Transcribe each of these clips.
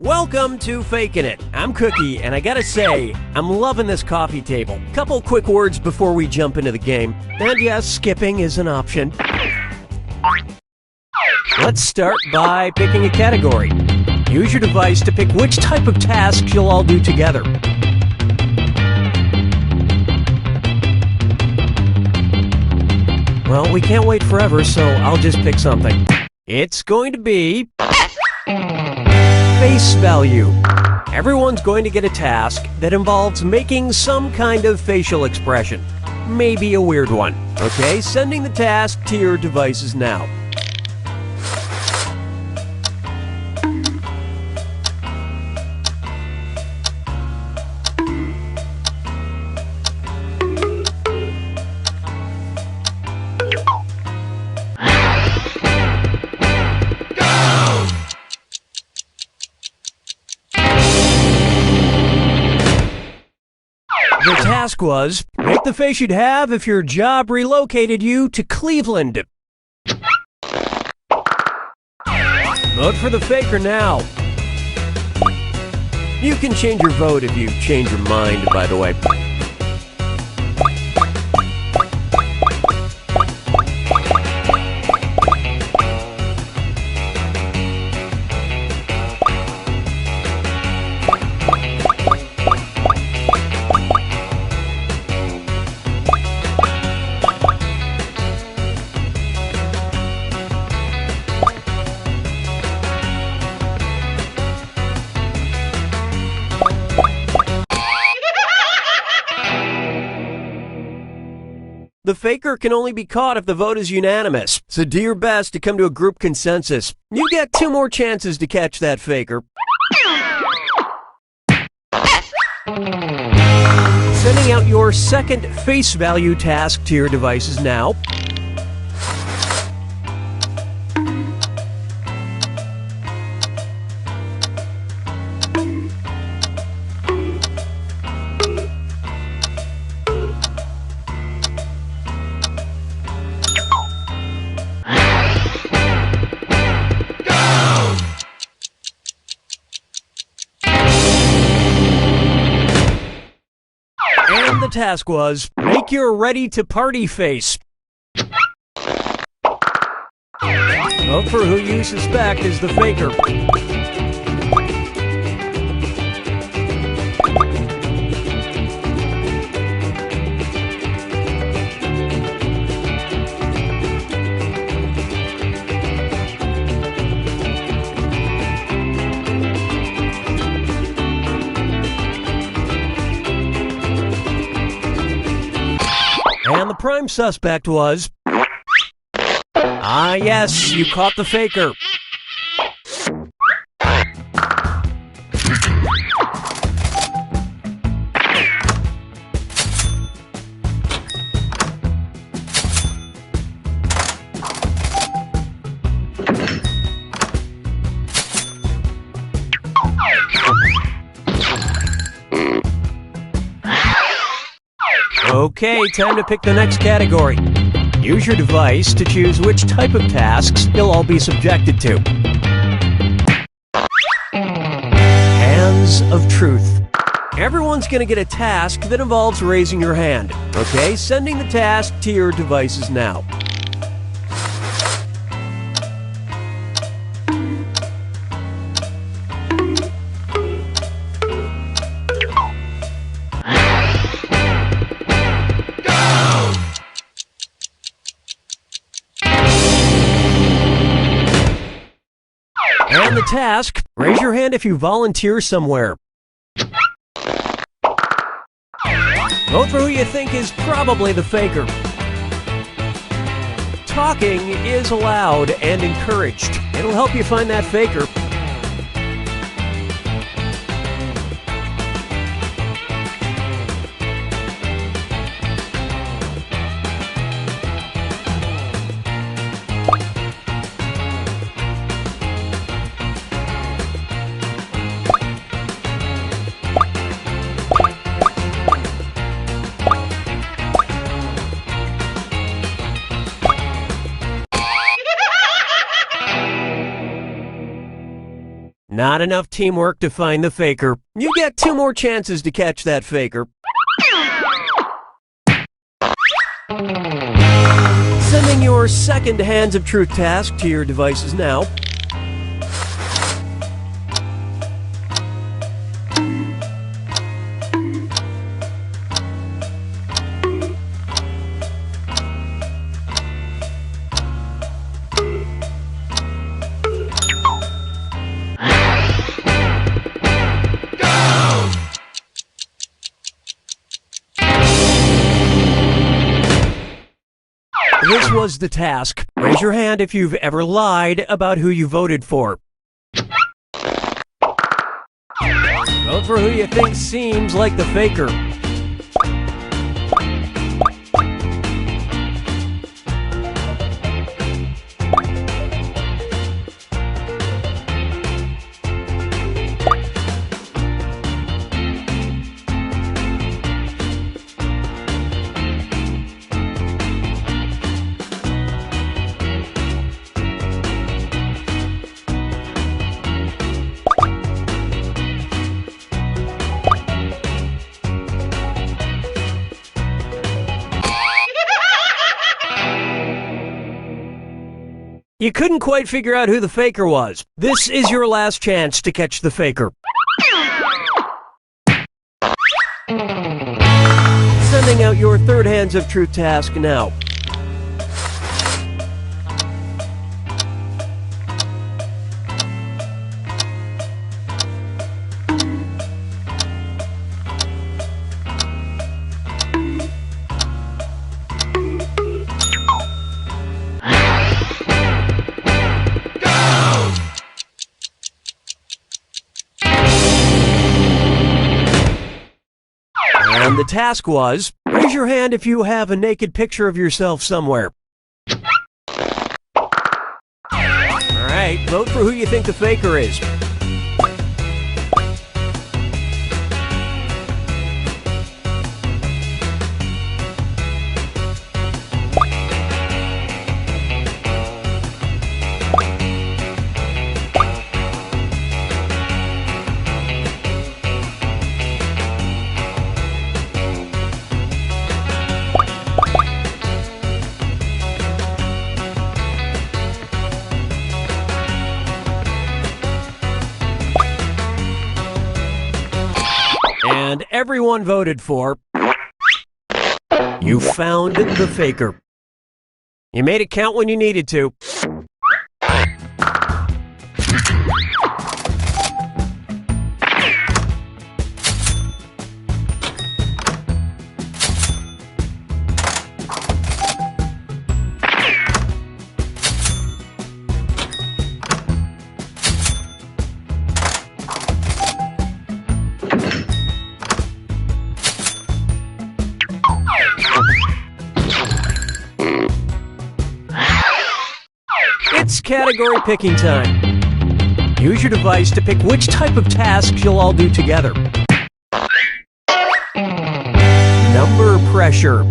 Welcome to Fakin' It. I'm Cookie, and I gotta say, I'm loving this coffee table. Couple quick words before we jump into the game. And yes, skipping is an option. Let's start by picking a category. Use your device to pick which type of tasks you'll all do together. Well, we can't wait forever, so I'll just pick something. It's going to be face value. Everyone's going to get a task that involves making some kind of facial expression. Maybe a weird one. Okay, sending the task to your devices now. The task was, make the face you'd have if your job relocated you to Cleveland. Vote for the faker now. You can change your vote if you change your mind, by the way. The faker can only be caught if the vote is unanimous, so do your best to come to a group consensus. You get 2 more chances to catch that faker. Sending out your second face value task to your devices now. And the task was, make your ready-to-party face. Vote for who you suspect is the faker. And the prime suspect was... Ah, yes, you caught the faker. Okay, time to pick the next category. Use your device to choose which type of tasks you'll all be subjected to. Hands of Truth. Everyone's going to get a task that involves raising your hand. Okay, sending the task to your devices now. And the task, raise your hand if you volunteer somewhere. Vote for who you think is probably the faker. Talking is allowed and encouraged. It'll help you find that faker. Not enough teamwork to find the faker. You get 2 more chances to catch that faker. Sending your second Hands of Truth task to your devices now. This was the task. Raise your hand if you've ever lied about who you voted for. Vote for who you think seems like the faker. You couldn't quite figure out who the faker was. This is your last chance to catch the faker. Sending out your third Hands of Truth task now. And the task was, raise your hand if you have a naked picture of yourself somewhere. Alright, vote for who you think the faker is. And everyone voted for. You found the faker. You made it count when you needed to. It's category picking time. Use your device to pick which type of tasks you'll all do together. Number pressure.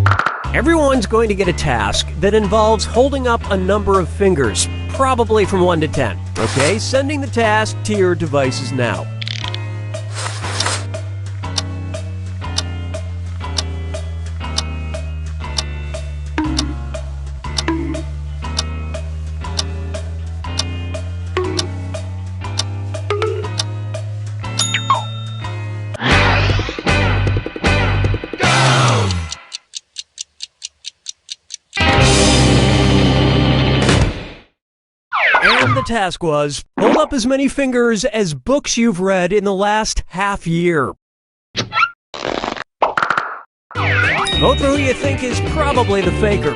Everyone's going to get a task that involves holding up a number of fingers, probably from 1 to 10. Okay, sending the task to your devices now. And the task was, hold up as many fingers as books you've read in the last half year. Vote for who you think is probably the faker.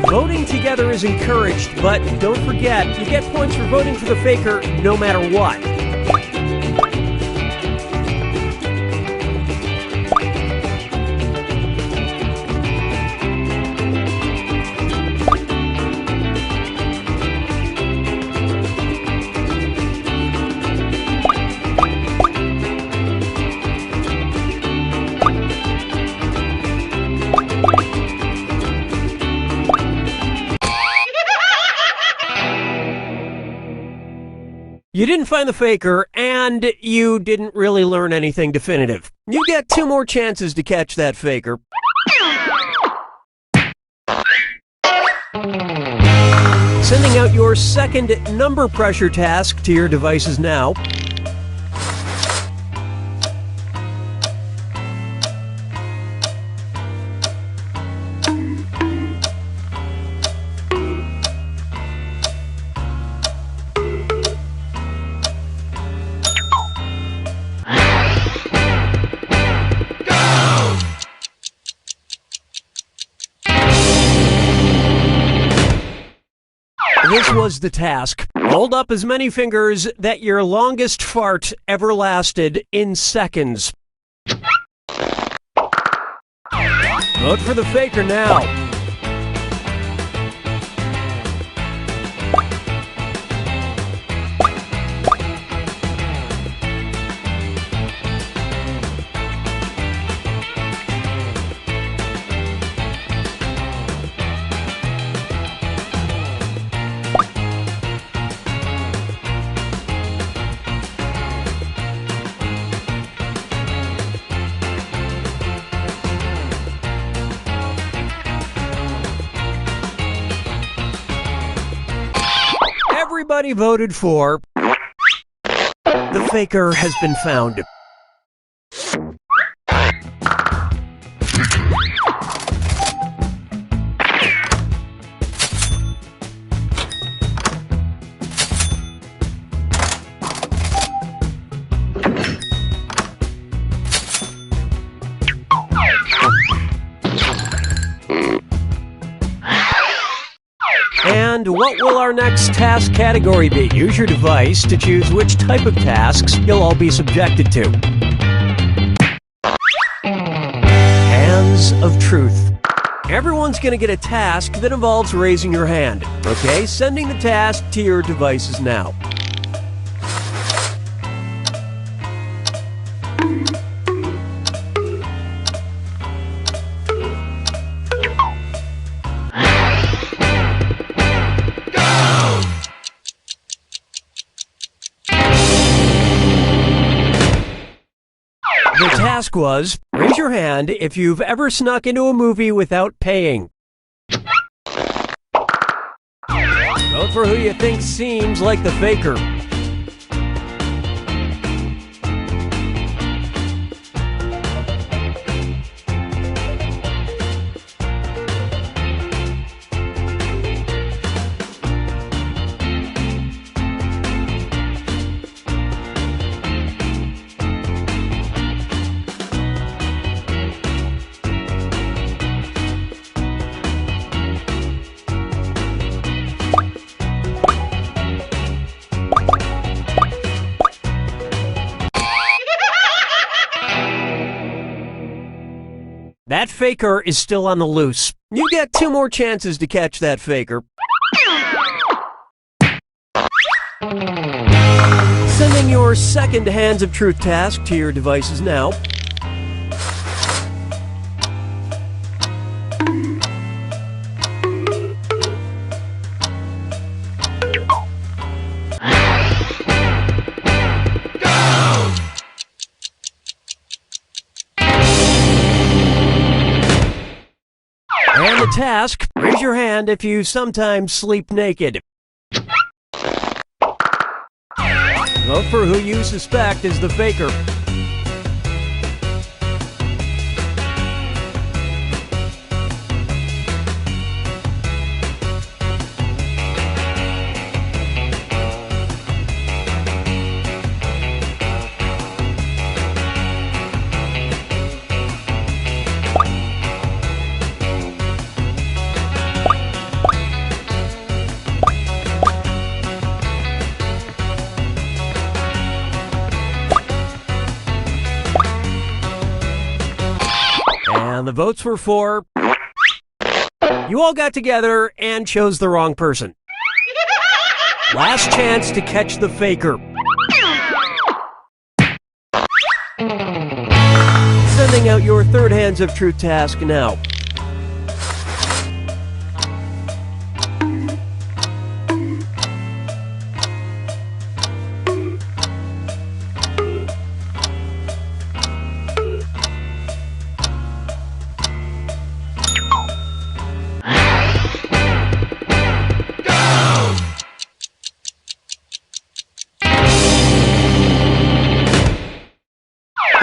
Voting together is encouraged, but don't forget, you get points for voting for the faker no matter what. You didn't find the faker, and you didn't really learn anything definitive. You get 2 more chances to catch that faker. Sending out your second number pressure task to your devices now. This was the task. Hold up as many fingers that your longest fart ever lasted in seconds. Vote for the faker now. Everybody voted for. The faker has been found. And what will our next task category be? Use your device to choose which type of tasks you'll all be subjected to. Hands of Truth. Everyone's going to get a task that involves raising your hand. Okay, sending the task to your devices now. The task was, raise your hand if you've ever snuck into a movie without paying. Vote for who you think seems like the faker. That faker is still on the loose. You get 2 more chances to catch that faker. Sending your second Hands of Truth task to your devices now. And the task, raise your hand if you sometimes sleep naked. Vote for who you suspect is the faker. And the votes were for. You all got together and chose the wrong person. Last chance to catch the faker. Sending out your third Hands of Truth task now.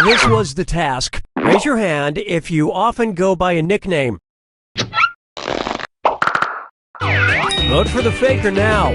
this was the task. Raise your hand if you often go by a nickname. Vote for the faker now.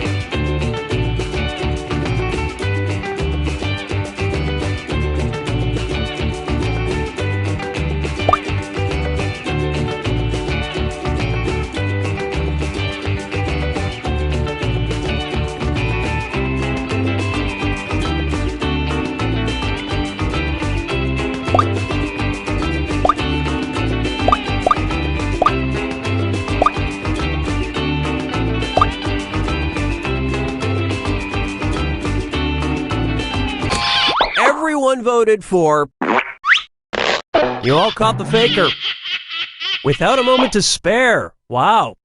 Everyone voted for... You all caught the faker. Without a moment to spare. Wow.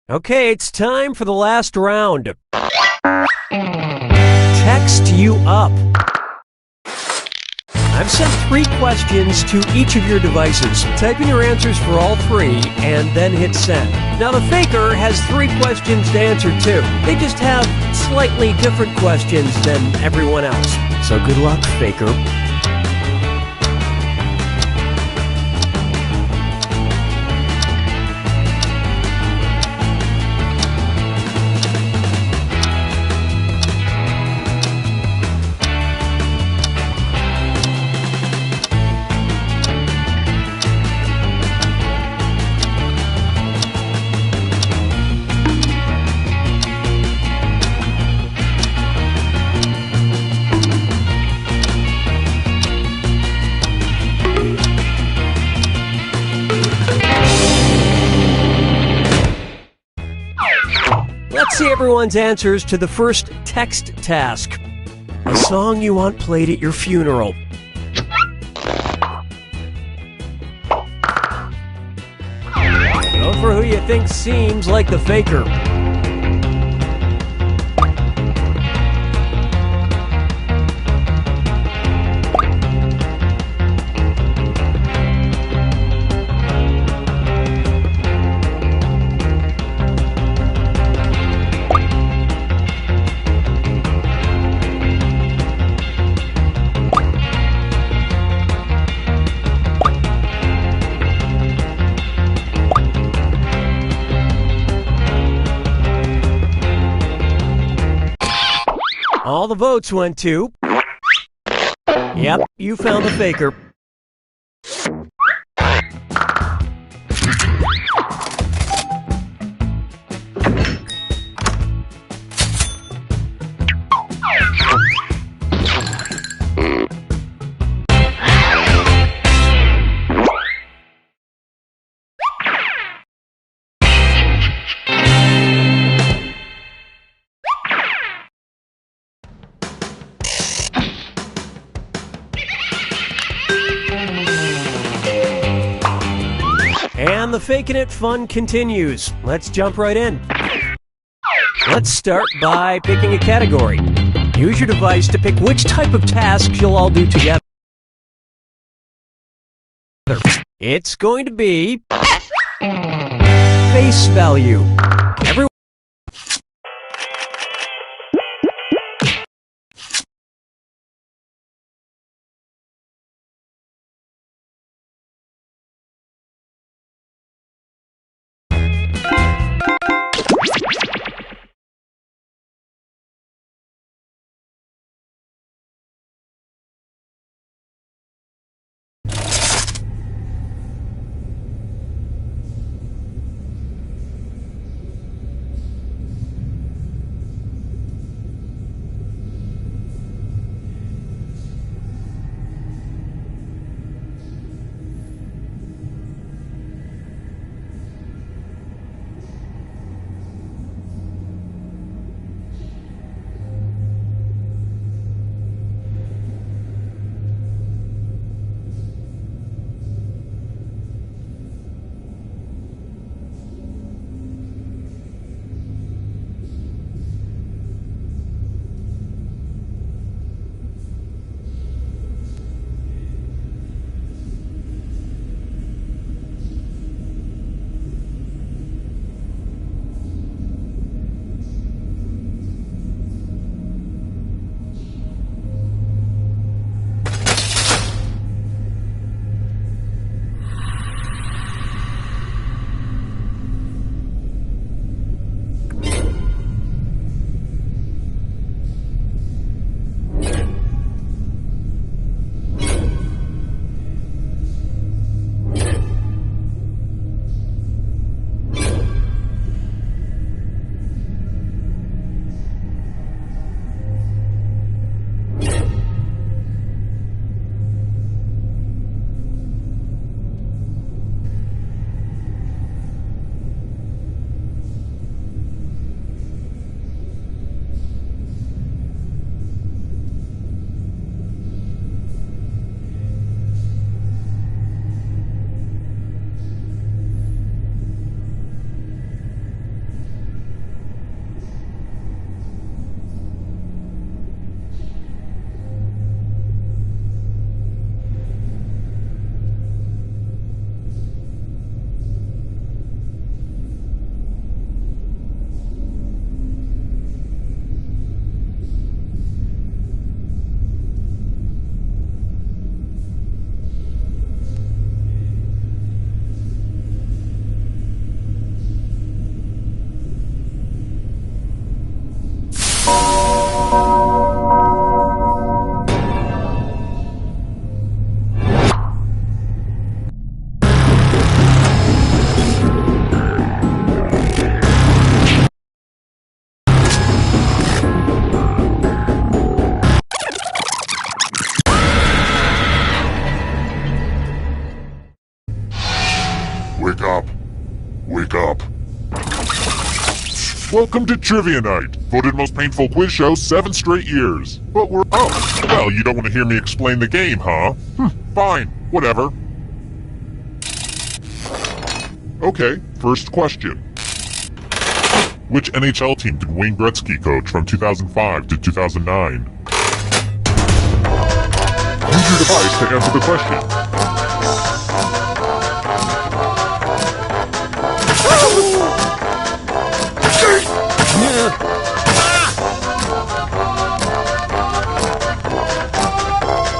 Okay, it's time for the last round. Text you up. I've sent 3 questions to each of your devices. Type in your answers for all 3 and then hit send. Now the faker has 3 questions to answer too. They just have slightly different questions than everyone else. So good luck, faker. Let's see everyone's answers to the first text task. A song you want played at your funeral. Vote for who you think seems like the faker. All the votes went to... Yep, you found the faker. And the faking it fun continues. Let's jump right in. Let's start by picking a category. Use your device to pick which type of tasks you'll all do together. It's going to be face value. Everyone Welcome to Trivia Night, voted most painful quiz show 7 straight years. But we're... Oh, well, you don't want to hear me explain the game, huh? Fine, whatever. Okay, first question. Which NHL team did Wayne Gretzky coach from 2005 to 2009? Use your device to answer the question.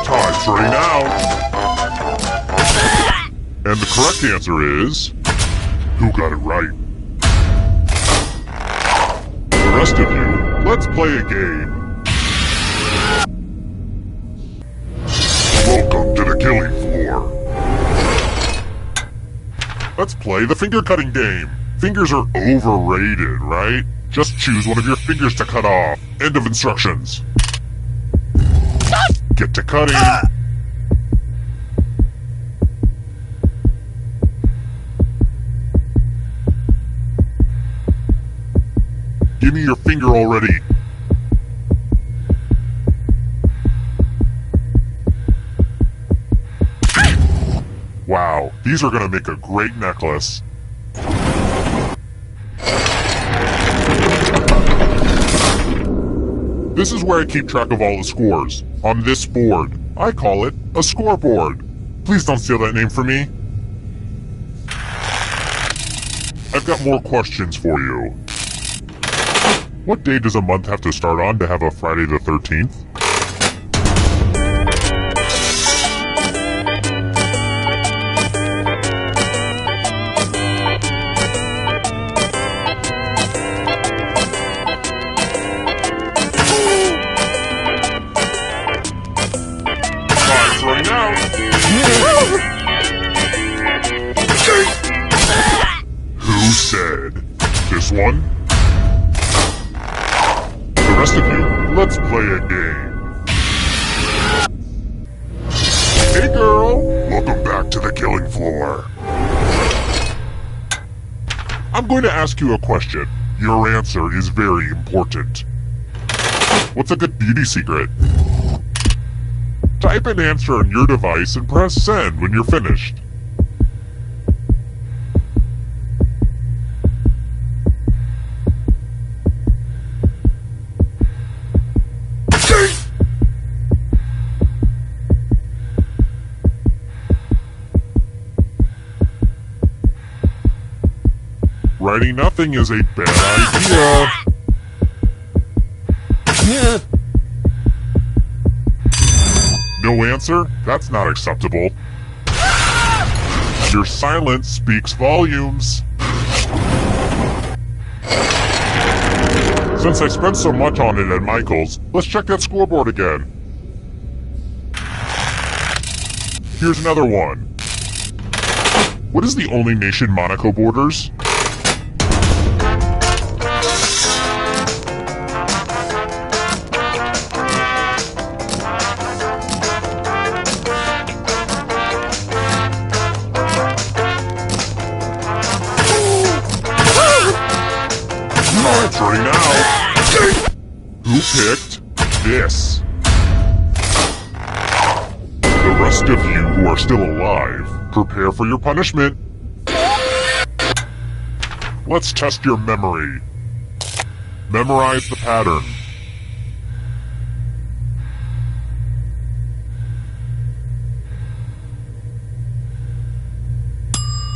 Time's running out. And the correct answer is... Who got it right? The rest of you, let's play a game. Welcome to the killing floor. Let's play the finger cutting game. Fingers are overrated, right? Just choose one of your fingers to cut off. End of instructions. Get to cutting. Give me your finger already. Wow, these are gonna make a great necklace. This is where I keep track of all the scores. On this board. I call it a scoreboard. Please don't steal that name from me. I've got more questions for you. What day does a month have to start on to have a Friday the 13th? Time's running out. Who said? This one? The rest of you, let's play a game. Hey girl, welcome back to the killing floor. I'm going to ask you a question. Your answer is very important. What's a good beauty secret? Type an answer on your device and press send when you're finished. Writing nothing is a bad idea. No answer? That's not acceptable. Your silence speaks volumes. Since I spent so much on it at Michael's, let's check that scoreboard again. Here's another one. What is the only nation Monaco borders? Time's running out. Who picked this? The rest of you who are still alive, prepare for your punishment. Let's test your memory. Memorize the pattern.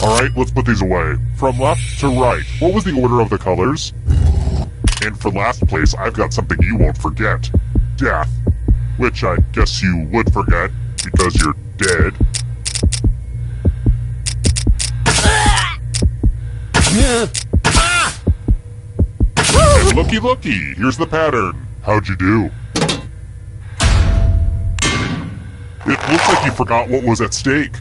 Alright, let's put these away. From left to right, what was the order of the colors? And for last place, I've got something you won't forget. Death. Which I guess you would forget, because you're dead. And looky, here's the pattern. How'd you do? It looks like you forgot what was at stake.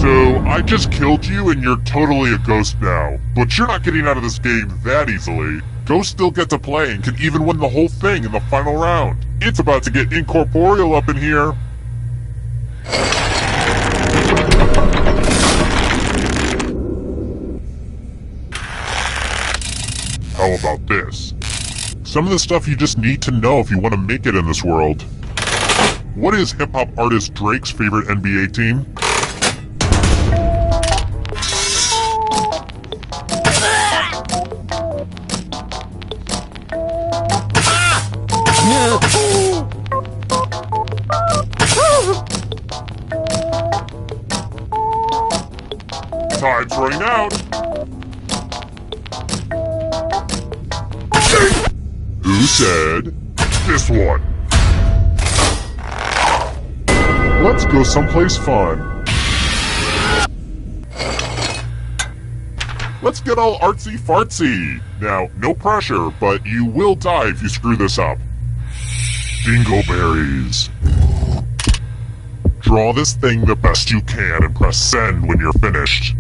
So, I just killed you and you're totally a ghost now. But you're not getting out of this game that easily. Ghosts still get to play and can even win the whole thing in the final round. It's about to get incorporeal up in here. How about this? Some of the stuff you just need to know if you want to make it in this world. What is hip-hop artist Drake's favorite NBA team? Time's running out. Who said this one? Let's go someplace fun. Let's get all artsy-fartsy. Now, no pressure, but you will die if you screw this up. Dingleberries. Draw this thing the best you can and press send when you're finished.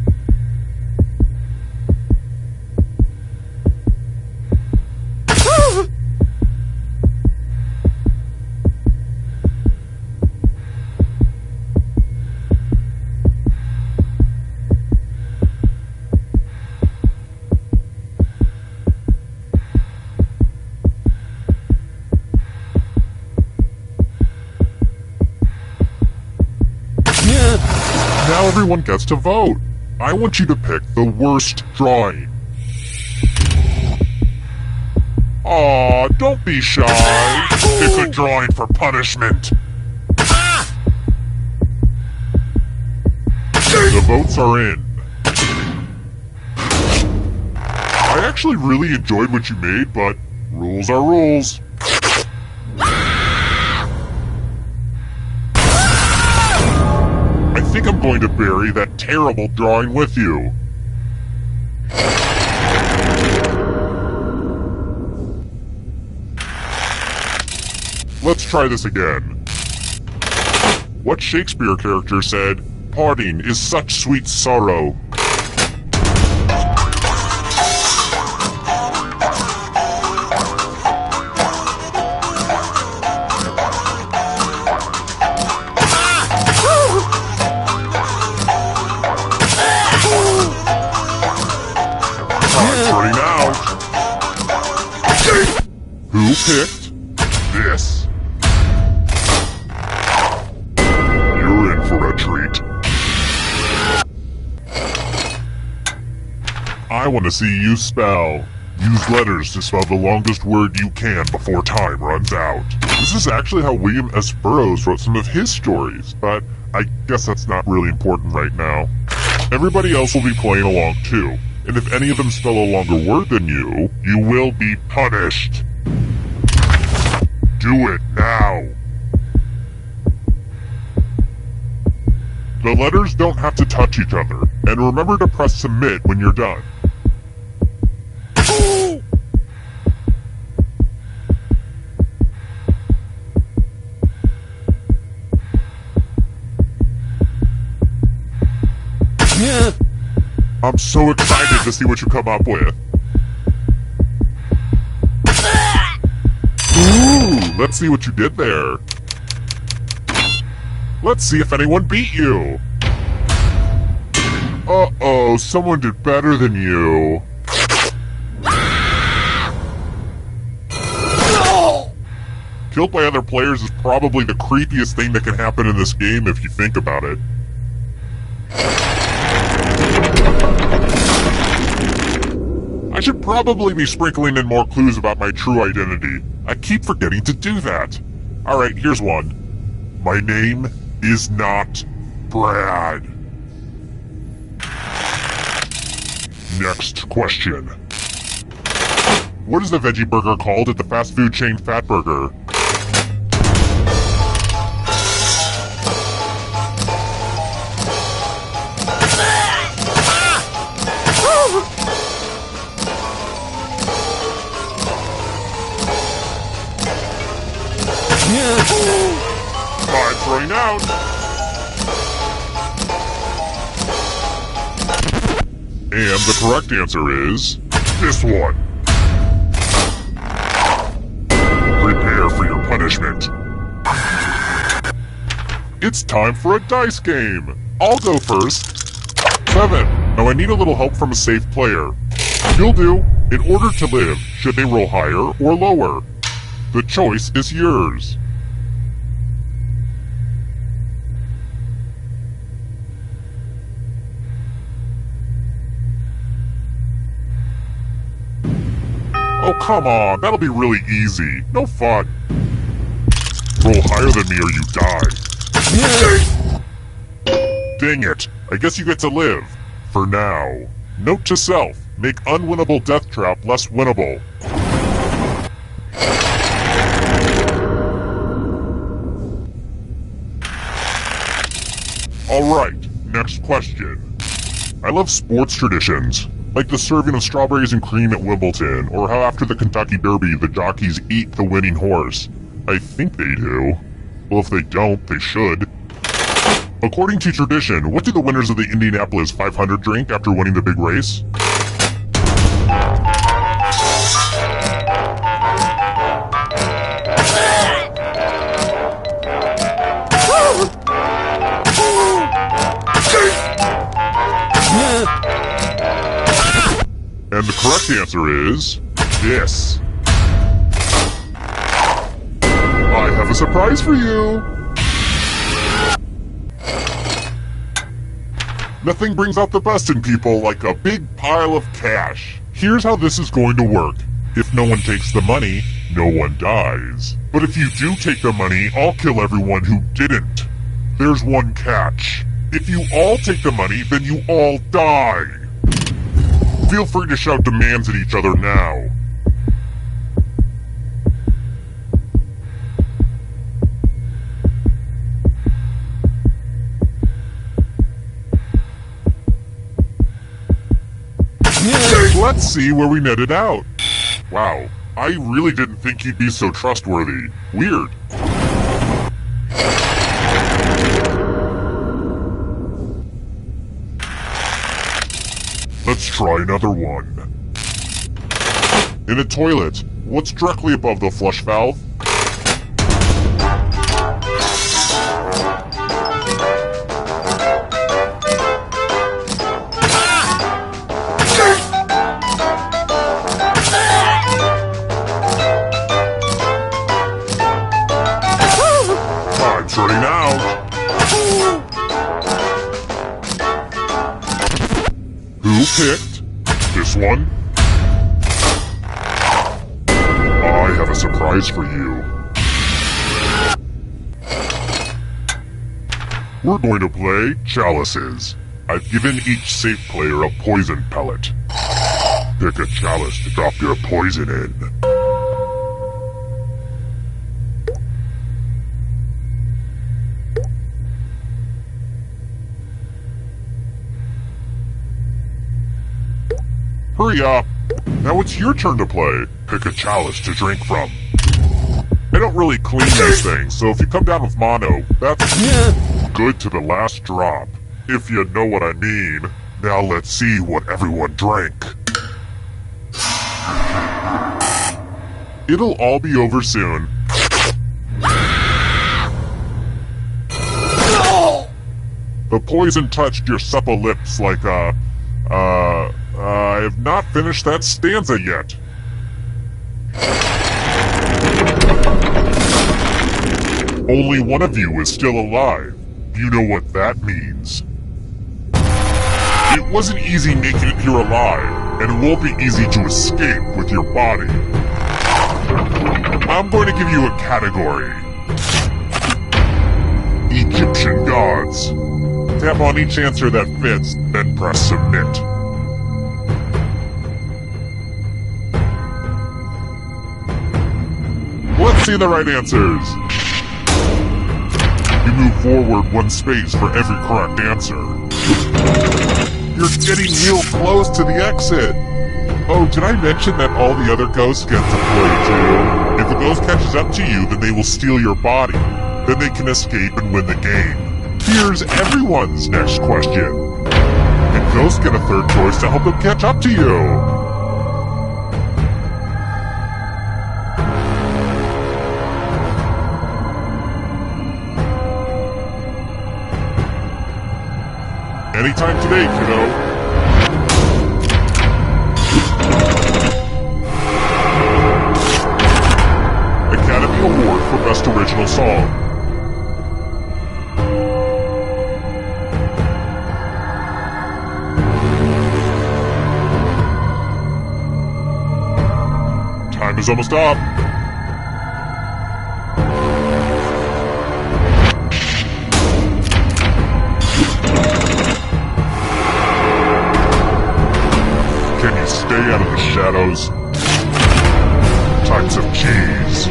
Now everyone gets to vote. I want you to pick the worst drawing. Aw, don't be shy. Pick a drawing for punishment. The votes are in. I actually really enjoyed what you made, but rules are rules. I think I'm going to bury that terrible drawing with you. Let's try this again. What Shakespeare character said, "Parting is such sweet sorrow"? Turning out. Who picked this? You're in for a treat. I want to see you spell. Use letters to spell the longest word you can before time runs out. This is actually how William S. Burroughs wrote some of his stories, but I guess that's not really important right now. Everybody else will be playing along too. And if any of them spell a longer word than you, you will be punished. Do it now. The letters don't have to touch each other, and remember to press submit when you're done. I'm so excited to see what you come up with. Ooh, let's see what you did there. Let's see if anyone beat you. Uh-oh, someone did better than you. Killed by other players is probably the creepiest thing that can happen in this game if you think about it. I should probably be sprinkling in more clues about my true identity. I keep forgetting to do that. Alright, here's one. My name is not Brad. Next question. What is the veggie burger called at the fast food chain Fatburger? Time's running out. And the correct answer is this one. Prepare for your punishment. It's time for a dice game. I'll go first. 7. Now I need a little help from a safe player. You'll do. In order to live, should they roll higher or lower? The choice is yours. Oh, come on, that'll be really easy. No fun. Roll higher than me or you die. Dang it, I guess you get to live. For now. Note to self, make unwinnable death trap less winnable. Alright, next question. I love sports traditions, like the serving of strawberries and cream at Wimbledon, or how after the Kentucky Derby the jockeys eat the winning horse. I think they do. Well, if they don't, they should. According to tradition, what do the winners of the Indianapolis 500 drink after winning the big race? And the correct answer is this. I have a surprise for you. Nothing brings out the best in people like a big pile of cash. Here's how this is going to work. If no one takes the money, no one dies. But if you do take the money, I'll kill everyone who didn't. There's one catch. If you all take the money, then you all die. Feel free to shout demands at each other now. Let's see where we netted out. Wow, I really didn't think you'd be so trustworthy. Weird. Let's try another one. In a toilet, what's directly above the flush valve? Time's running out. Who picked this one? I have a surprise for you. We're going to play Chalices. I've given each safe player a poison pellet. Pick a chalice to drop your poison in. Hurry up! Now it's your turn to play. Pick a chalice to drink from. I don't really clean these things, so if you come down with mono, that's good to the last drop. If you know what I mean. Now let's see what everyone drank. It'll all be over soon. The poison touched your supple lips like I have not finished that stanza yet. Only one of you is still alive. You know what that means. It wasn't easy making it here alive, and it won't be easy to escape with your body. I'm going to give you a category. Egyptian gods. Tap on each answer that fits, then press submit. Let's see the right answers. You move forward one space for every correct answer. You're getting real close to the exit. Oh, did I mention that all the other ghosts get to play too? If a ghost catches up to you, then they will steal your body. Then they can escape and win the game. Here's everyone's next question. And ghosts get a third choice to help them catch up to you. Anytime today, kiddo. final song. Time is almost up. Can you stay out of the shadows? Types of cheese.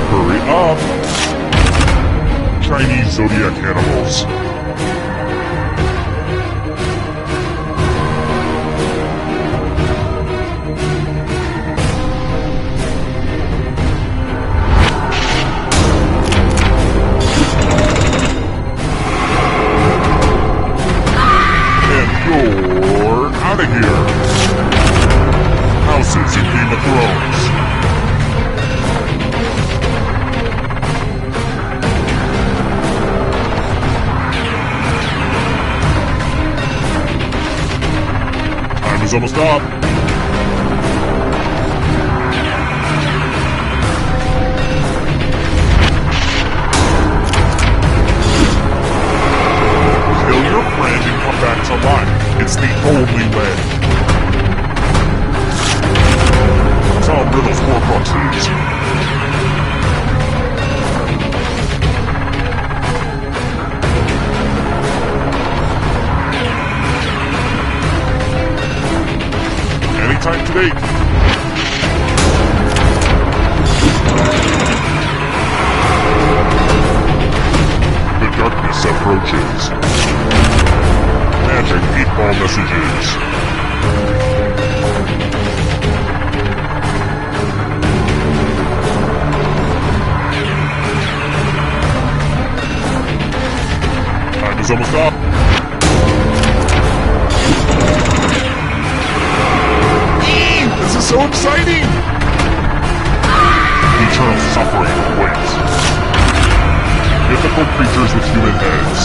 Hurry up! Chinese zodiac animals. You're out of here! Houses in Game of Thrones. Time is almost up. Kill your friend and come back to life. It's the only way. Solve riddles Horcruxes. Anytime today. The darkness approaches. Magic 8-ball messages. Time is almost up. This is so exciting! Eternal suffering awaits. Mythical creatures with human heads.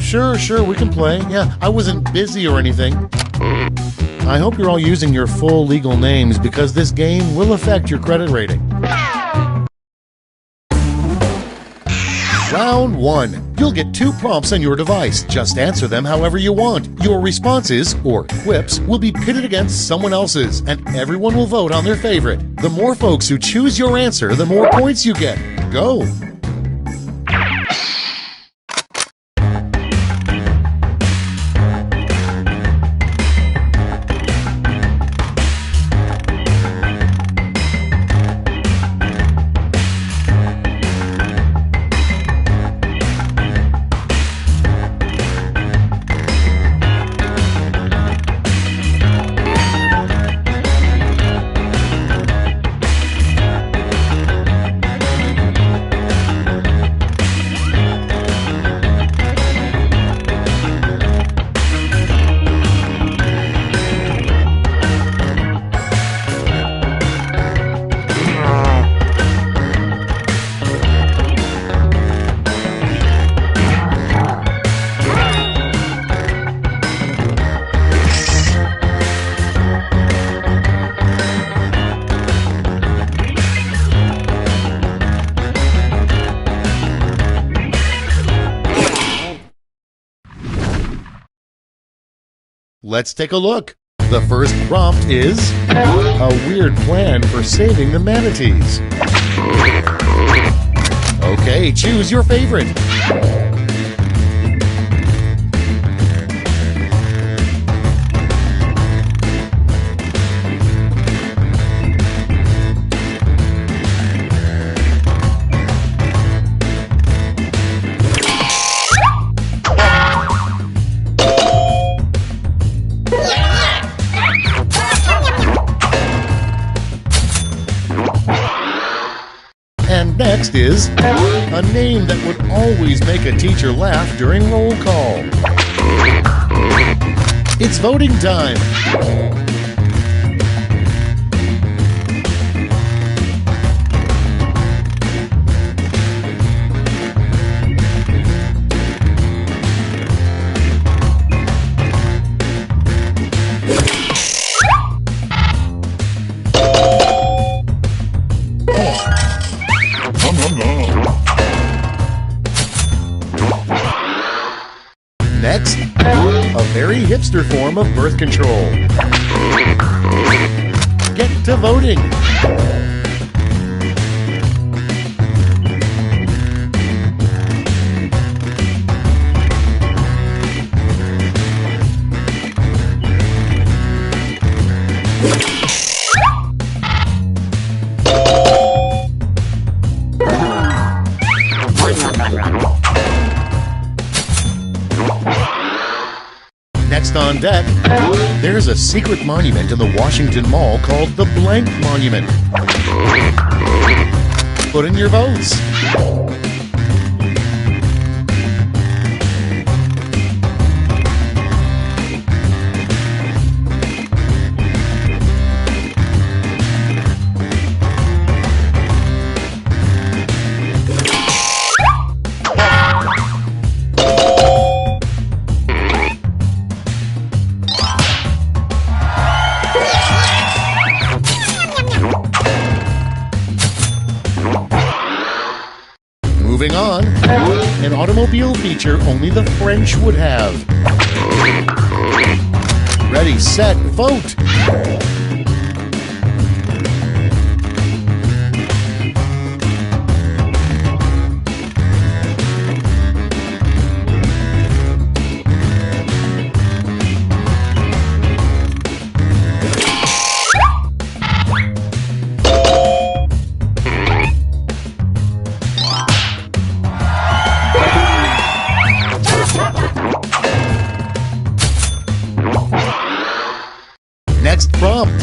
Sure, we can play. Yeah, I wasn't busy or anything. I hope you're all using your full legal names because this game will affect your credit rating. Round 1. You'll get 2 prompts on your device. Just answer them however you want. Your responses, or quips, will be pitted against someone else's, and everyone will vote on their favorite. The more folks who choose your answer, the more points you get. Go! Let's take a look. The first prompt is a weird plan for saving the manatees. Okay, choose your favorite. And next is a name that would always make a teacher laugh during roll call. It's voting time. Next, a very hipster form of birth control. Get to voting. Next on deck, there's a secret monument in the Washington Mall called the Blank Monument. Put in your votes. Moving on, an automobile feature only the French would have. Ready, set, vote! Next prompt,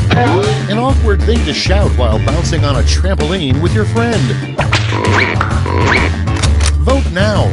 an awkward thing to shout while bouncing on a trampoline with your friend. Vote now.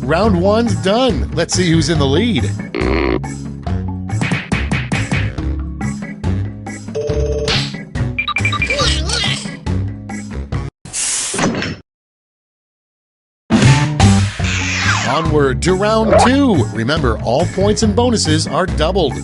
Round one's done. Let's see who's in the lead. Onward to round two. Remember, all points and bonuses are doubled.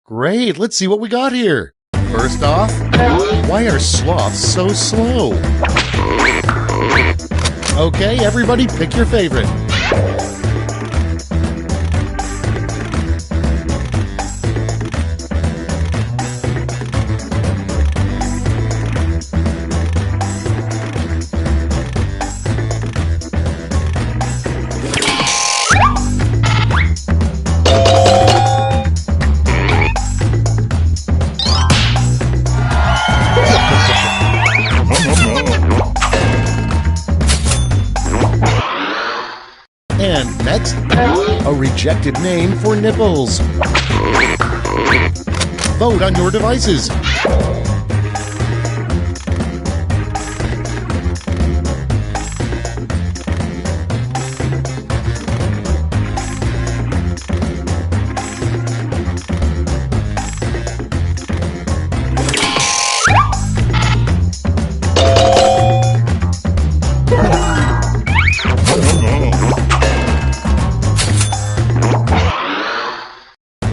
Great, let's see what we got here. First off, why are sloths so slow? Okay, everybody pick your favorite. And next, a rejected name for nipples. Vote on your devices.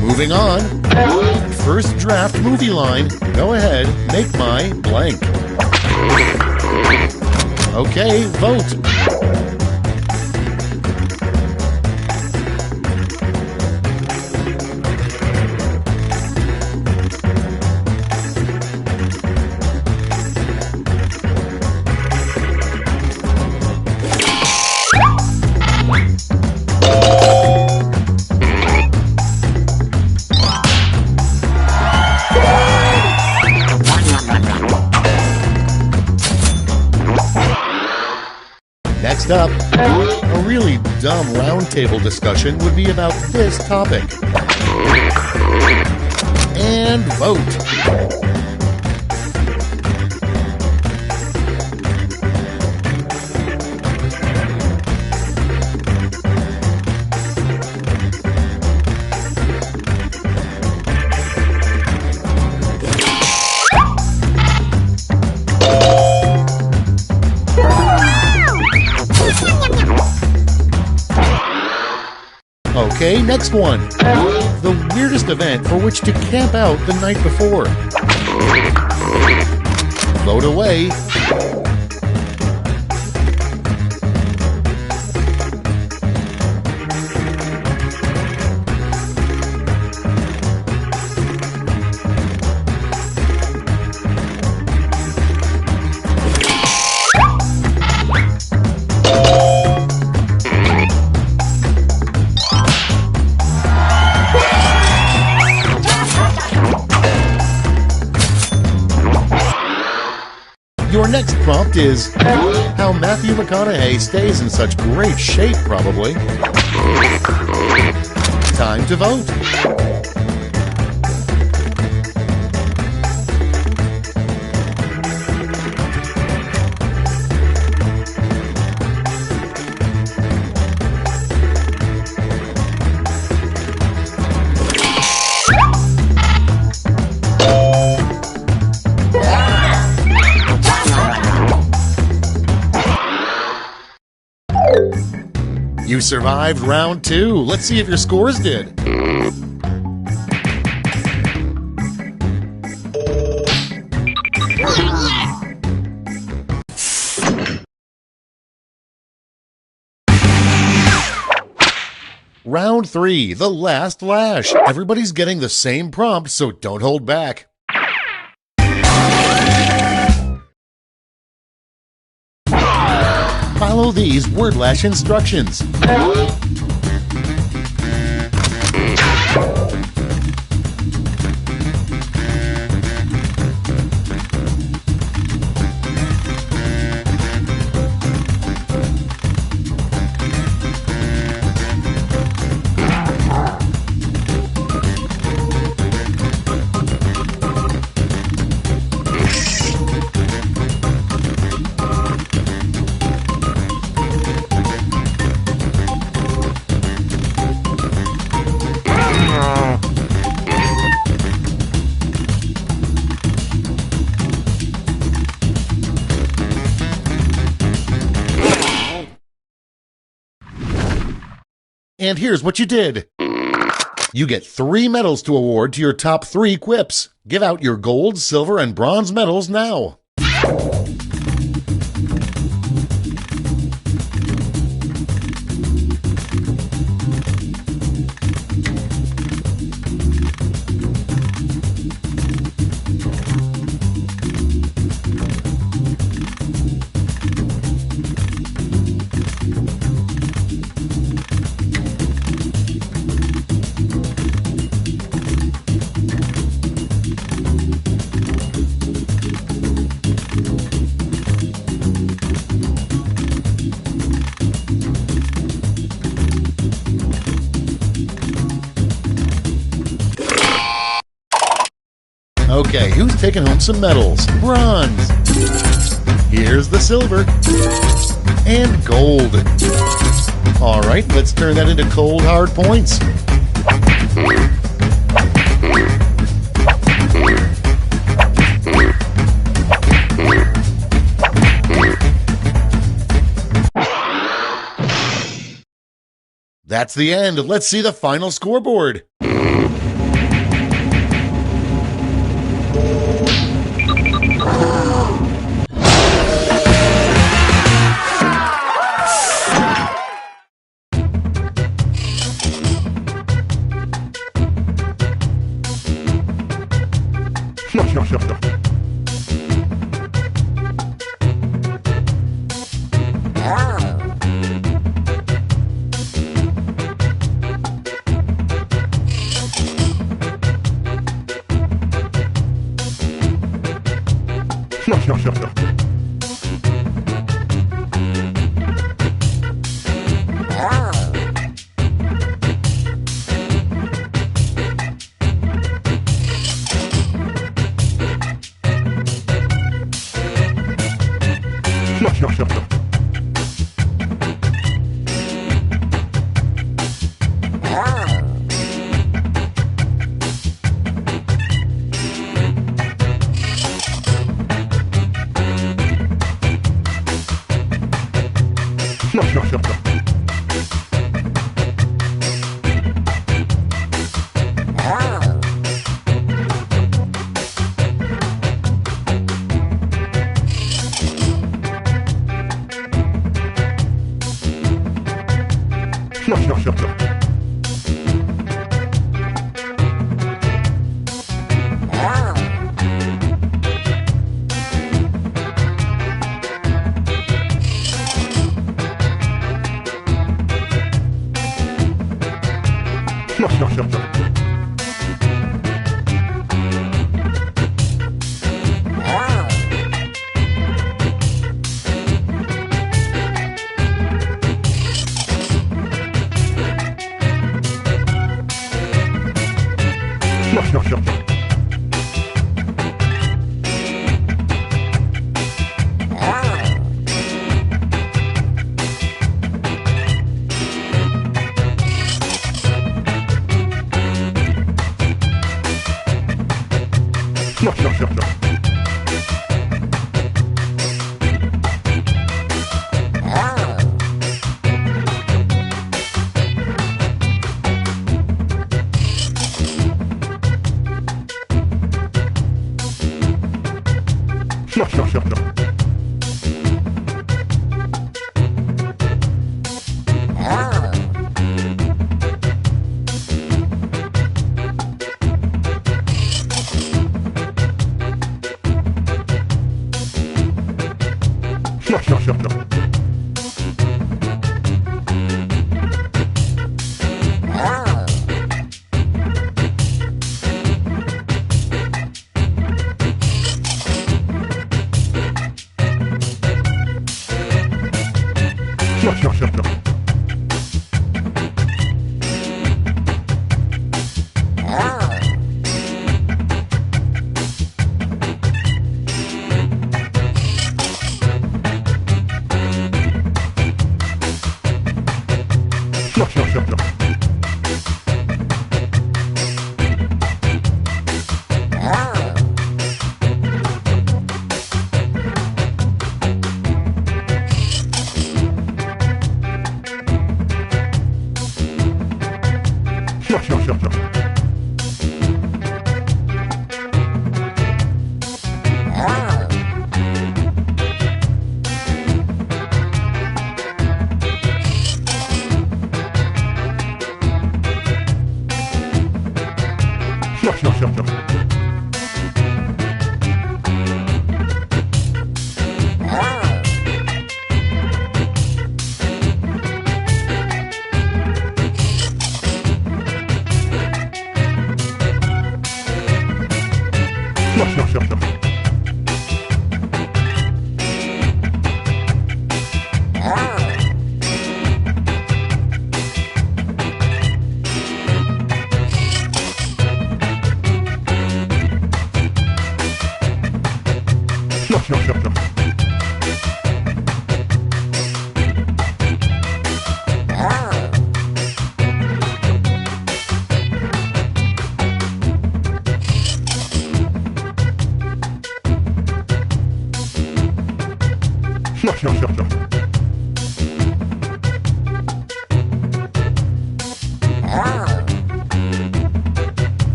Moving on. First draft movie line. Go ahead, make my blank. Okay, vote. Next up, a really dumb roundtable discussion would be about this topic. And vote. Okay, next one. The weirdest event for which to camp out the night before. Vote away. Your next prompt is how Matthew McConaughey stays in such great shape, probably. Time to vote. You survived round 2. Let's see if your scores did. Round 3, the last lash. Everybody's getting the same prompt, so don't hold back. Follow these word lash instructions. And here's what you did. You get 3 medals to award to your top 3 quips. Give out your gold, silver, and bronze medals now. Okay, who's taking home some medals? Bronze. Here's the silver. And gold. All right, let's turn that into cold, hard points. That's the end. Let's see the final scoreboard.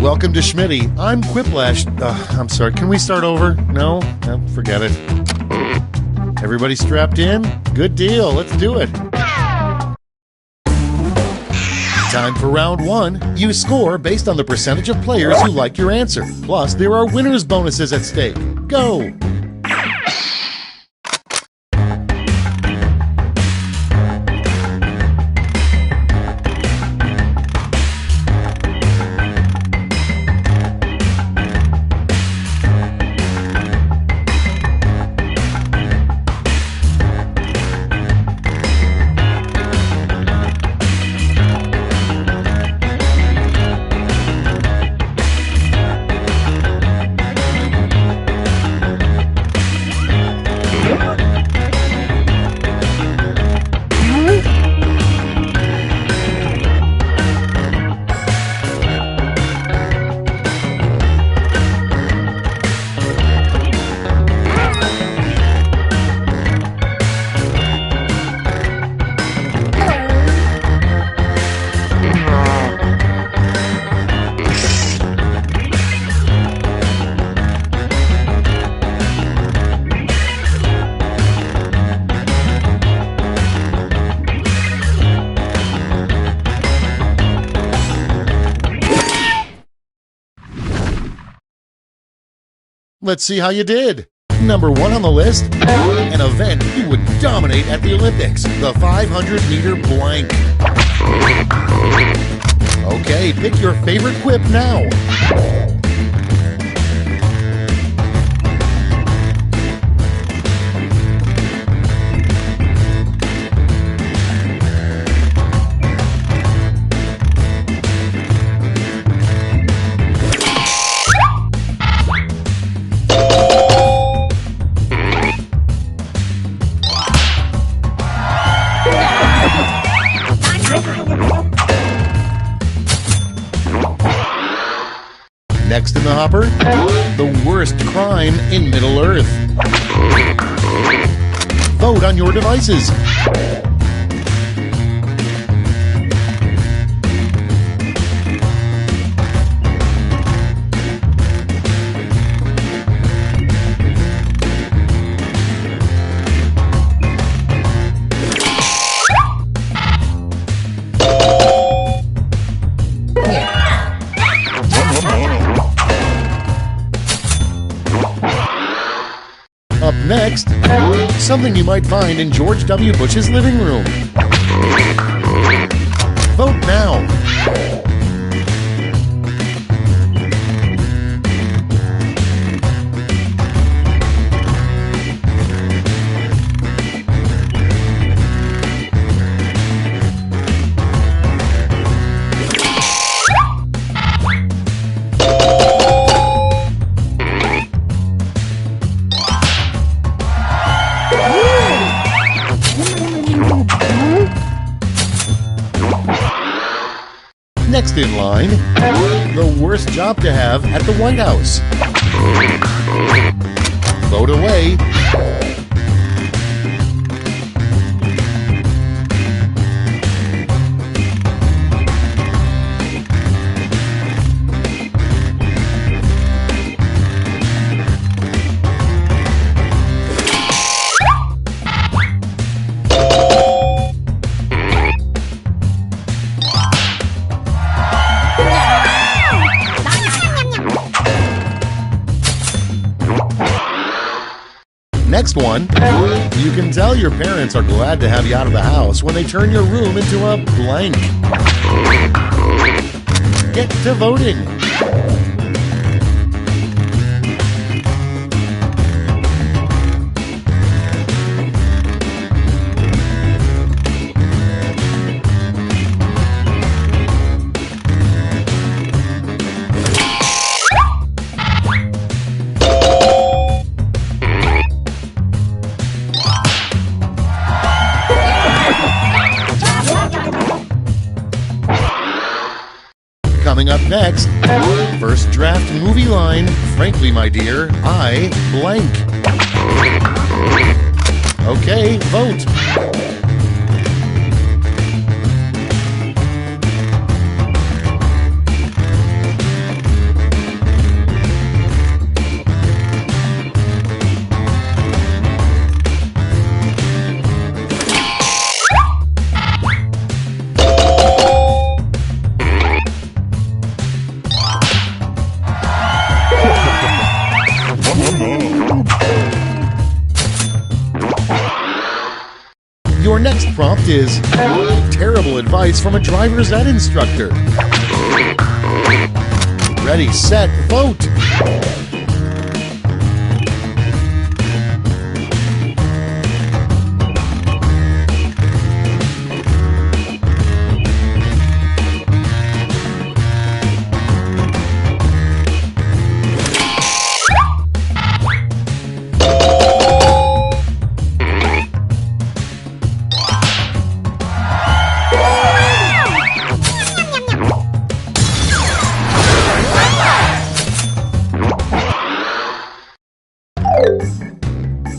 Welcome to Schmitty. I'm Quiplash. I'm sorry, can we start over? No? Forget it. Everybody strapped in? Good deal, let's do it. Time for round one. You score based on the percentage of players who like your answer. Plus, there are winners' bonuses at stake. Go! Let's see how you did. Number one on the list, an event you would dominate at the Olympics, the 500-meter blank. Okay, pick your favorite quip now. Next in the hopper, the worst crime in Middle Earth. Vote on your devices. something you might find in George W. Bush's living room? Vote now. Next in line, the worst job to have at the White House. Vote away. Next one, you can tell your parents are glad to have you out of the house when they turn your room into a blank. Get to voting. Coming up next, first draft movie line, frankly, my dear, I blank. Okay, vote. Your next prompt is terrible advice from a driver's ed instructor. Ready, set, vote.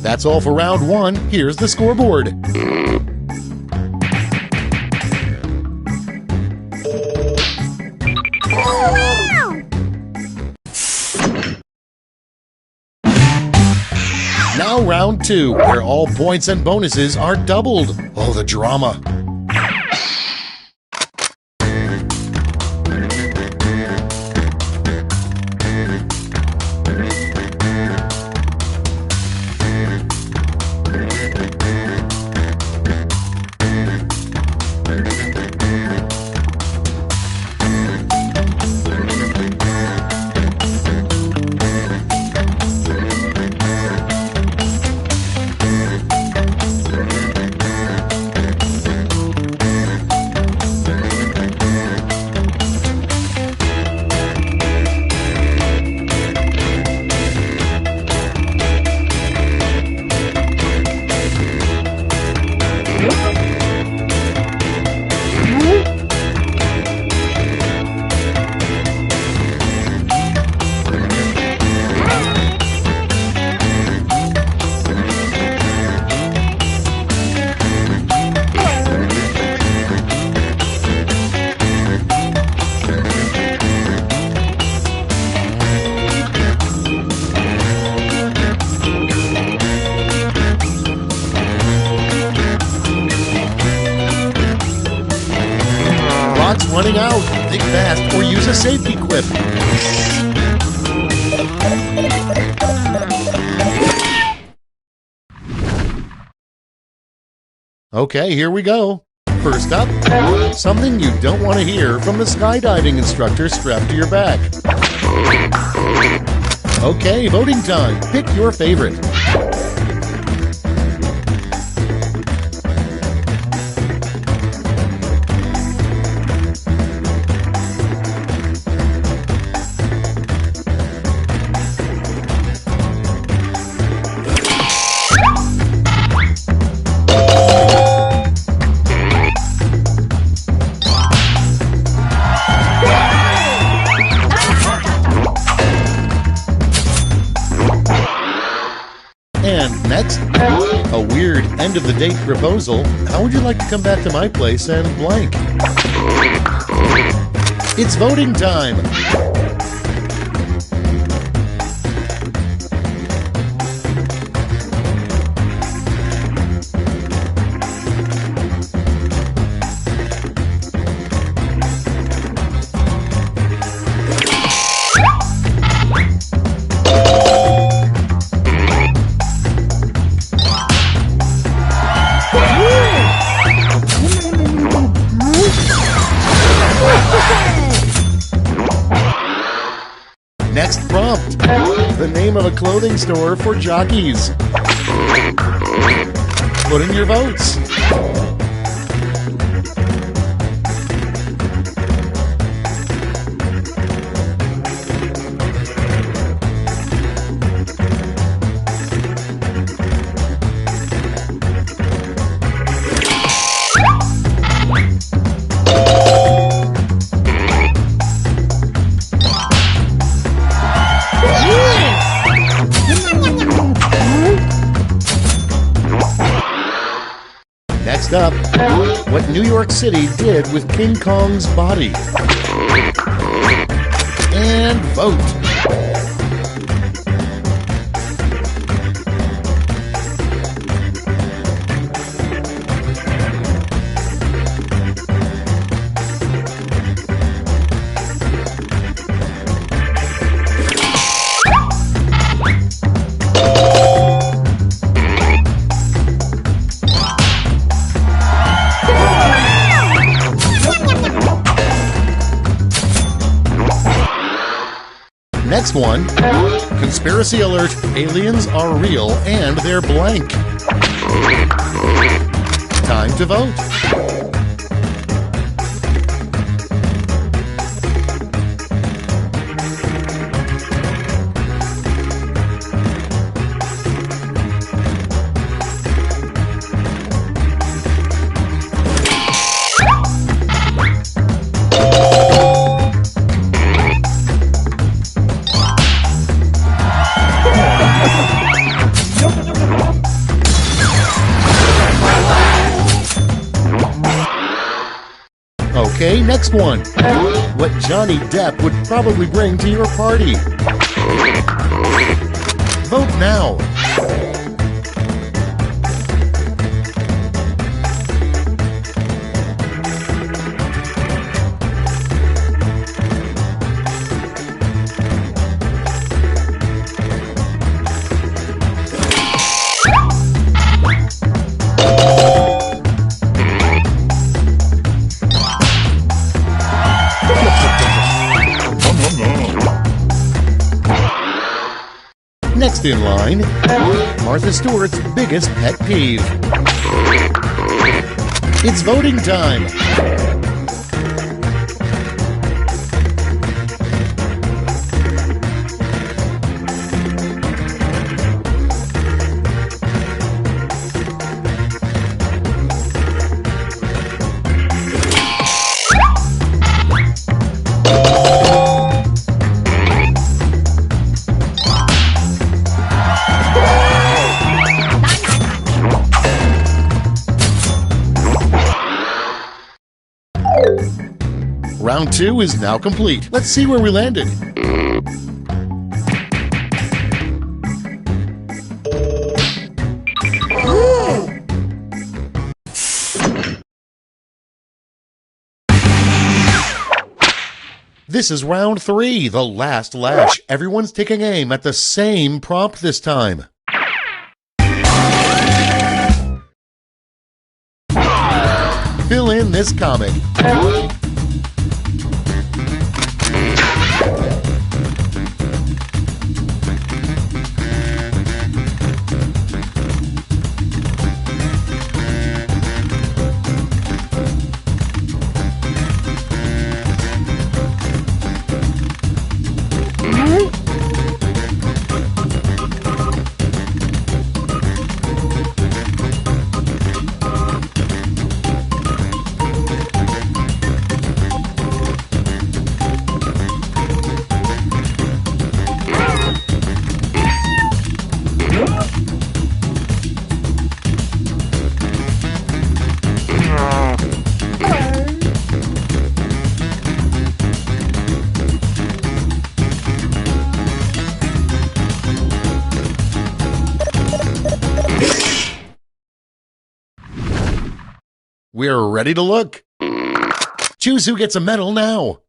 That's all for round one. Here's the scoreboard. Now round two, where all points and bonuses are doubled. Oh, the drama. Running out. Think fast or use a safety quip. Okay, here we go. First up, something you don't want to hear from the skydiving instructor strapped to your back. Okay, voting time. Pick your favorite. And next, a weird end-of-the-date proposal. How would you like to come back to my place and blank? It's voting time! Next prompt, the name of a clothing store for jockeys. Put in your votes. Next up, what New York City did with King Kong's body. And vote. Next one, conspiracy alert, aliens are real and they're blank. Time to vote. Okay, next one. What Johnny Depp would probably bring to your party. Vote now. Next in line, Martha Stewart's biggest pet peeve. It's voting time. Round 2 is now complete. Let's see where we landed. This is round 3, the last lash. Everyone's taking aim at the same prompt this time. fill in this comic. We're ready to look. Choose who gets a medal now.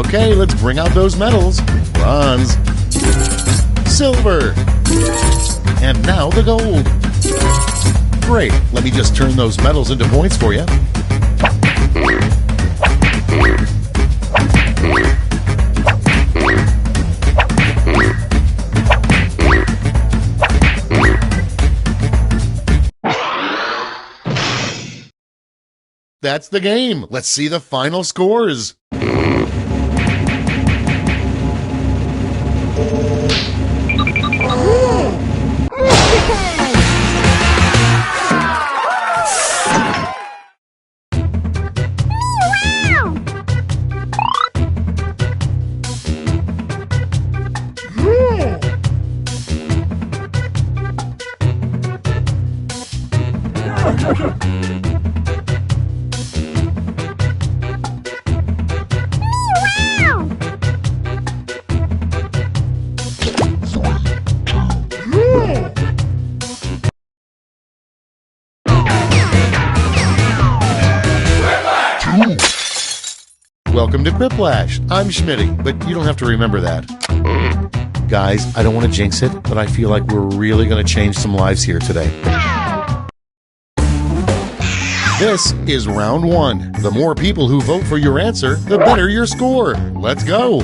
Okay, let's bring out those medals. Bronze, silver, and now the gold. Great, let me just turn those medals into points for you. That's the game. Let's see the final scores. Welcome to Quiplash. I'm Schmitty, but you don't have to remember that. Guys, I don't want to jinx it, but I feel like we're really going to change some lives here today. This is round one. The more people who vote for your answer, the better your score. Let's go.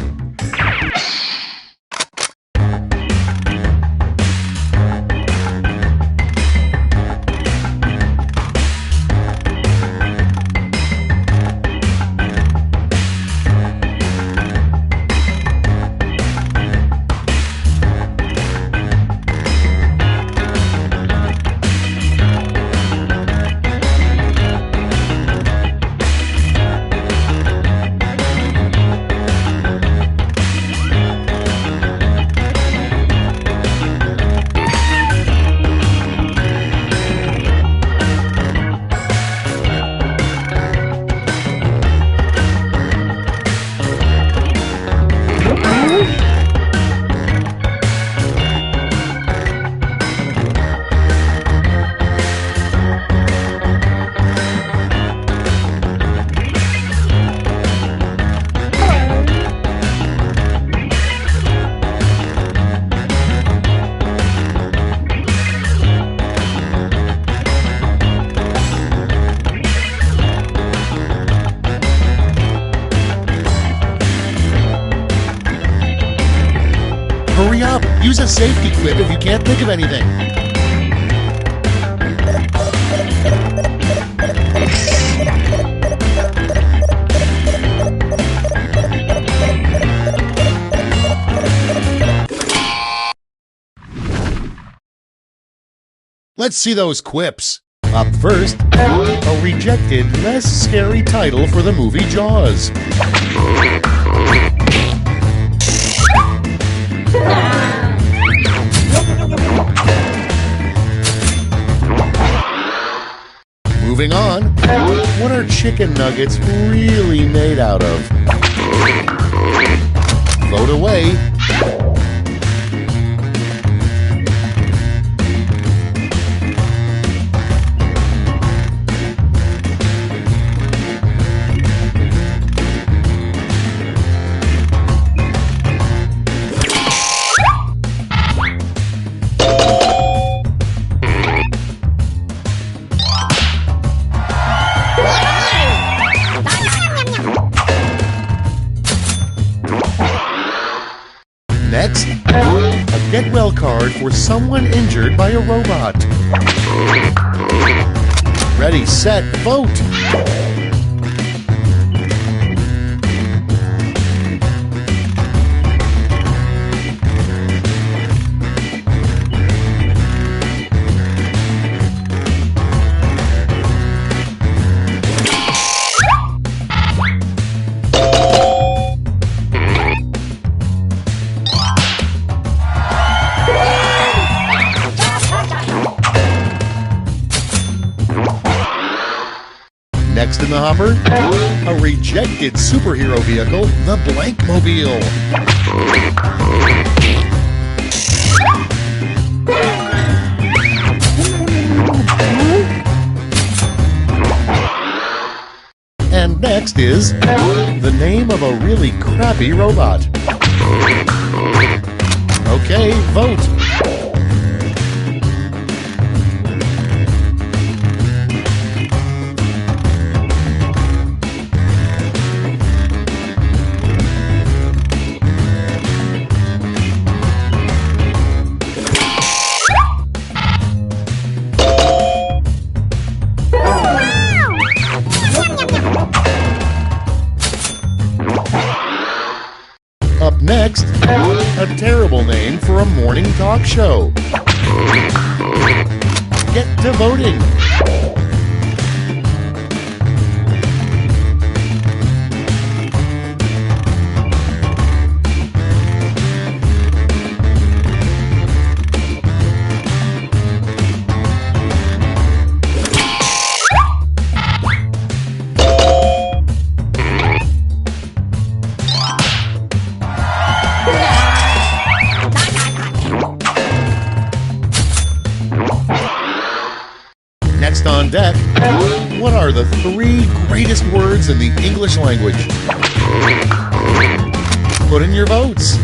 Hurry up! Use a safety quip if you can't think of anything. Let's see those quips. Up first, a rejected, less scary title for the movie Jaws. Moving on, what are chicken nuggets really made out of? Vote away. Next, a get-well card for someone injured by a robot. Ready, set, vote! Next in the hopper, a rejected superhero vehicle, the Blankmobile. And next is the name of a really crappy robot. Okay, vote. Up next, a terrible name for a morning talk show. Get to voting. Next on deck, what are the 3 greatest words in the English language? Put in your votes.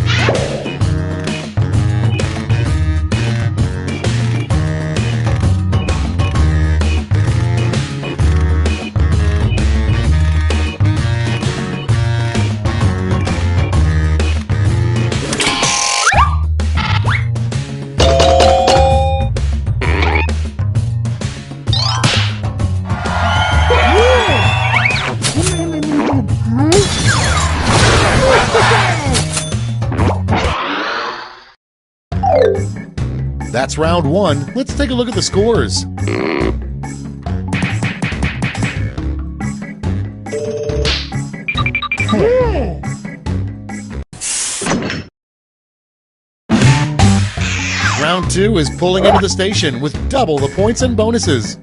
That's round 1. Let's take a look at the scores. Round 2 is pulling into the station with double the points and bonuses.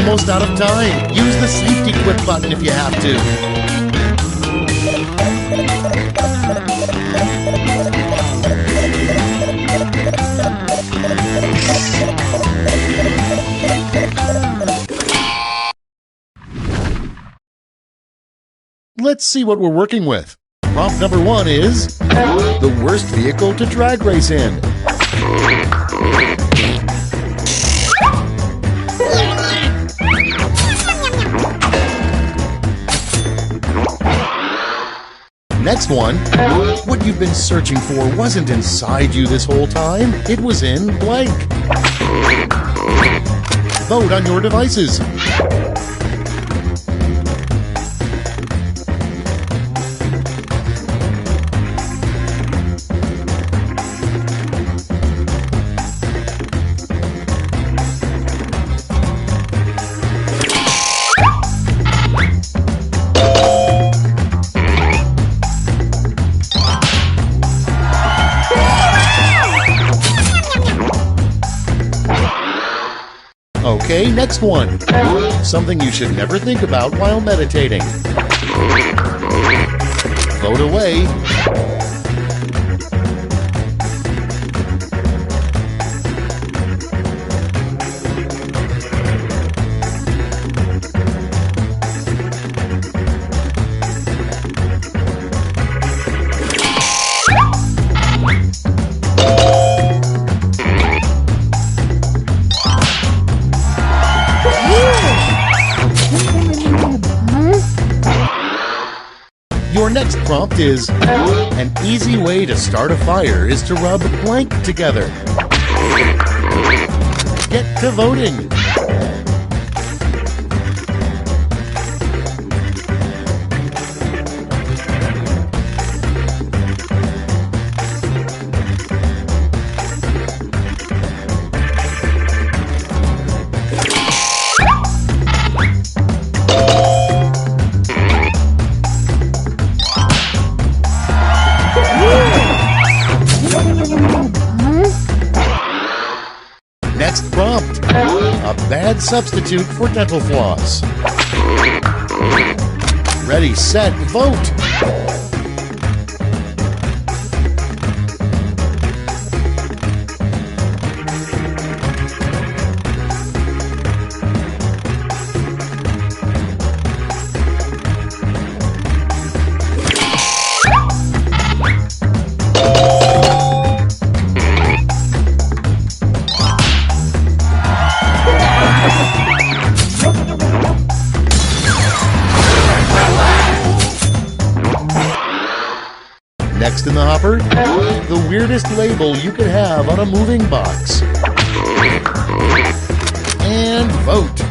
almost out of time. Use the safety quit button if you have to. Let's see what we're working with. Prompt number 1 is the worst vehicle to drag race in. Next one, what you've been searching for wasn't inside you this whole time. It was in blank. Vote on your devices. Okay, next one. Something you should never think about while meditating. Vote away. Your next prompt is, an easy way to start a fire is to rub blank together. Get to voting. Next prompt, a bad substitute for dental floss. Ready, set, vote! Next in the hopper, the weirdest label you could have on a moving box. And vote.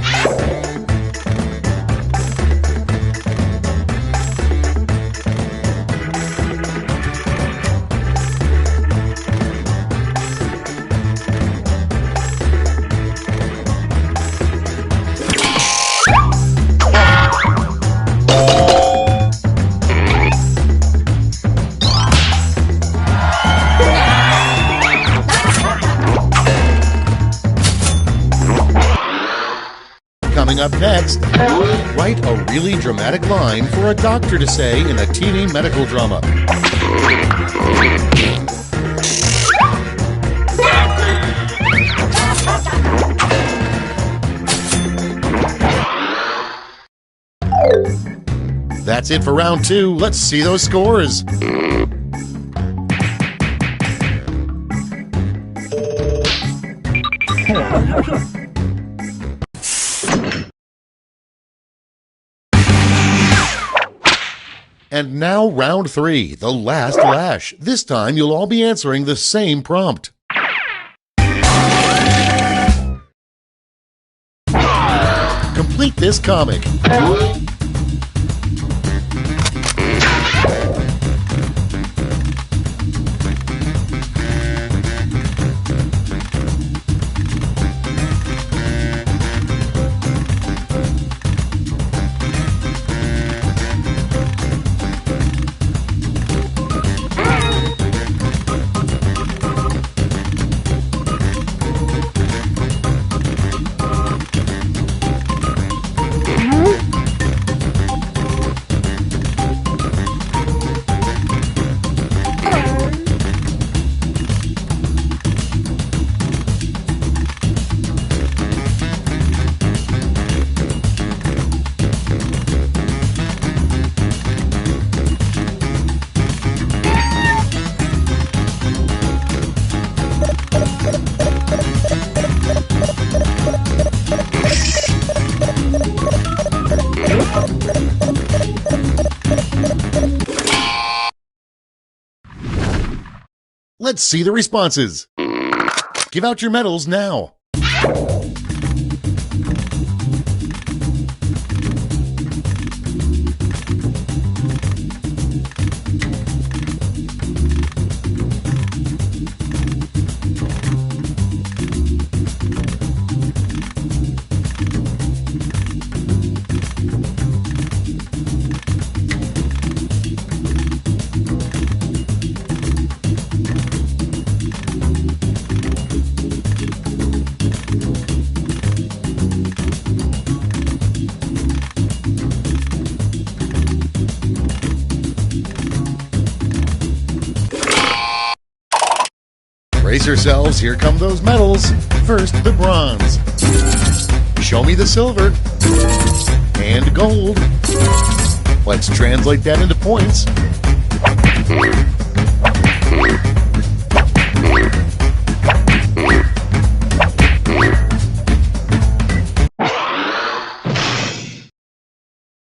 Coming up next, write a really dramatic line for a doctor to say in a TV medical drama. That's it for round 2. Let's see those scores. And now round 3, the last lash. This time you'll all be answering the same prompt. Complete this comic. Let's see the responses. Give out your medals now. Brace yourselves, here come those medals. First, the bronze. Show me the silver. And gold. Let's translate that into points.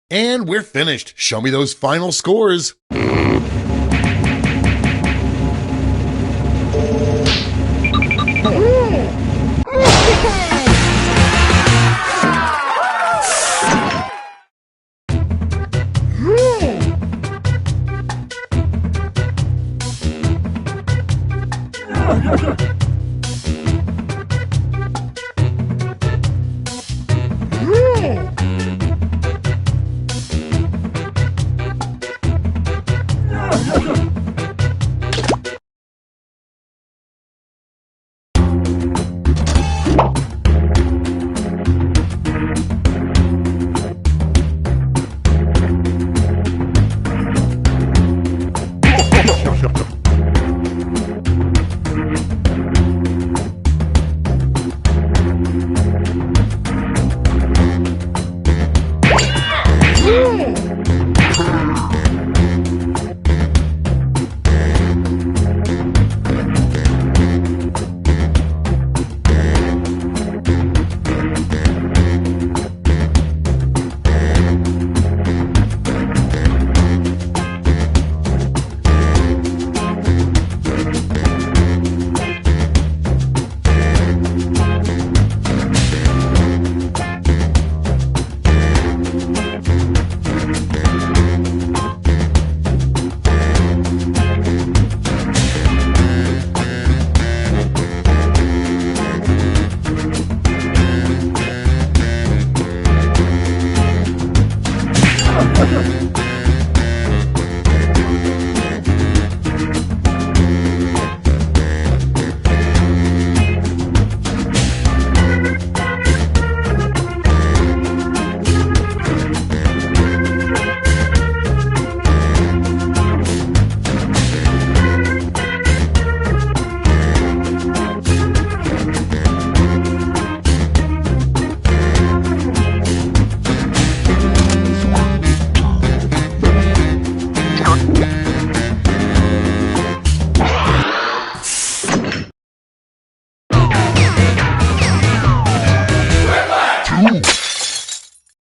And we're finished. Show me those final scores.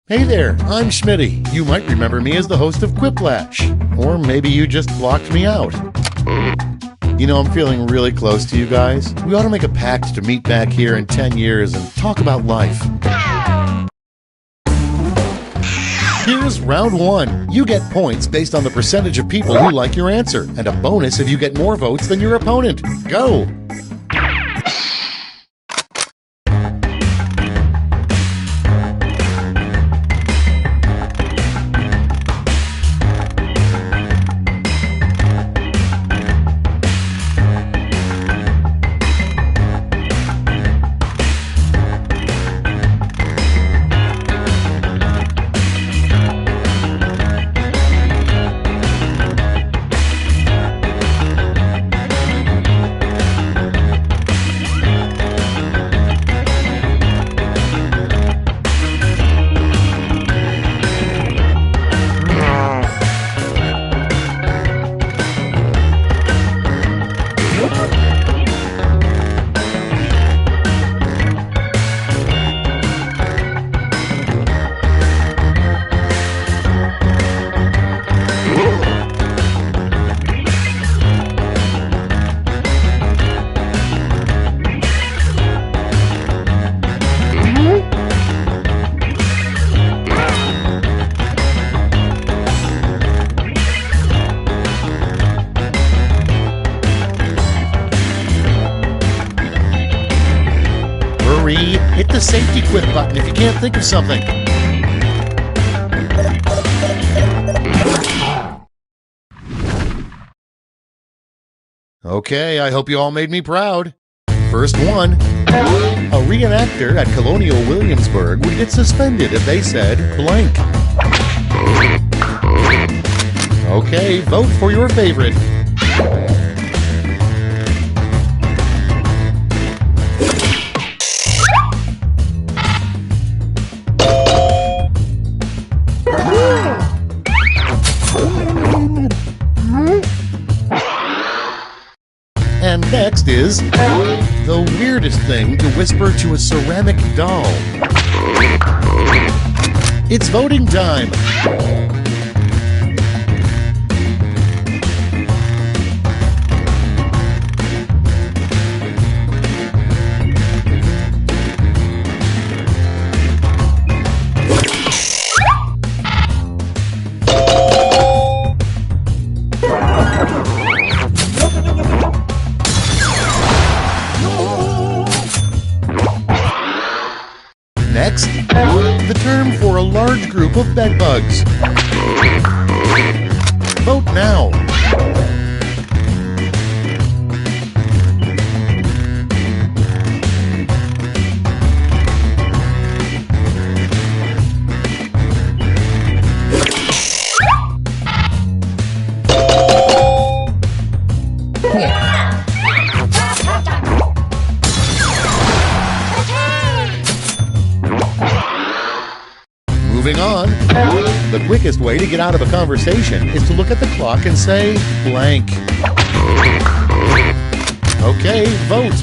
Hey there, I'm Schmitty. You might remember me as the host of Quiplash. Or maybe you just blocked me out. You know, I'm feeling really close to you guys. We ought to make a pact to meet back here in 10 years and talk about life. Here's round one. You get points based on the percentage of people who like your answer, and a bonus if you get more votes than your opponent. Go! safety quit button if you can't think of something. Okay, I hope you all made me proud. First one. A reenactor at Colonial Williamsburg would get suspended if they said blank. Okay, vote for your favorite. And next is the weirdest thing to whisper to a ceramic doll. It's voting time. Next, the term for a large group of bedbugs. Vote now. Moving on, the quickest way to get out of a conversation is to look at the clock and say blank. Okay, vote.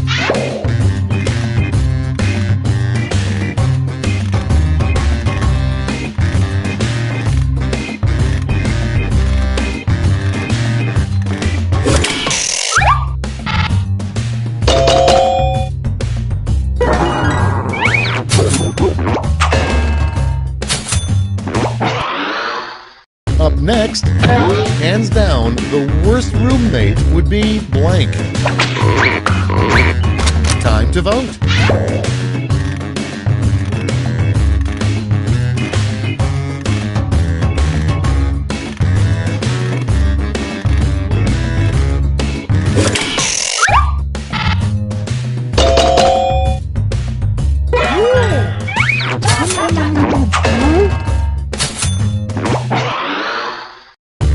Up next, hands down, the worst roommate would be blank. Time to vote.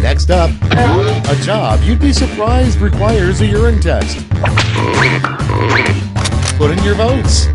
Next up, a job you'd be surprised requires a urine test. Put in your votes.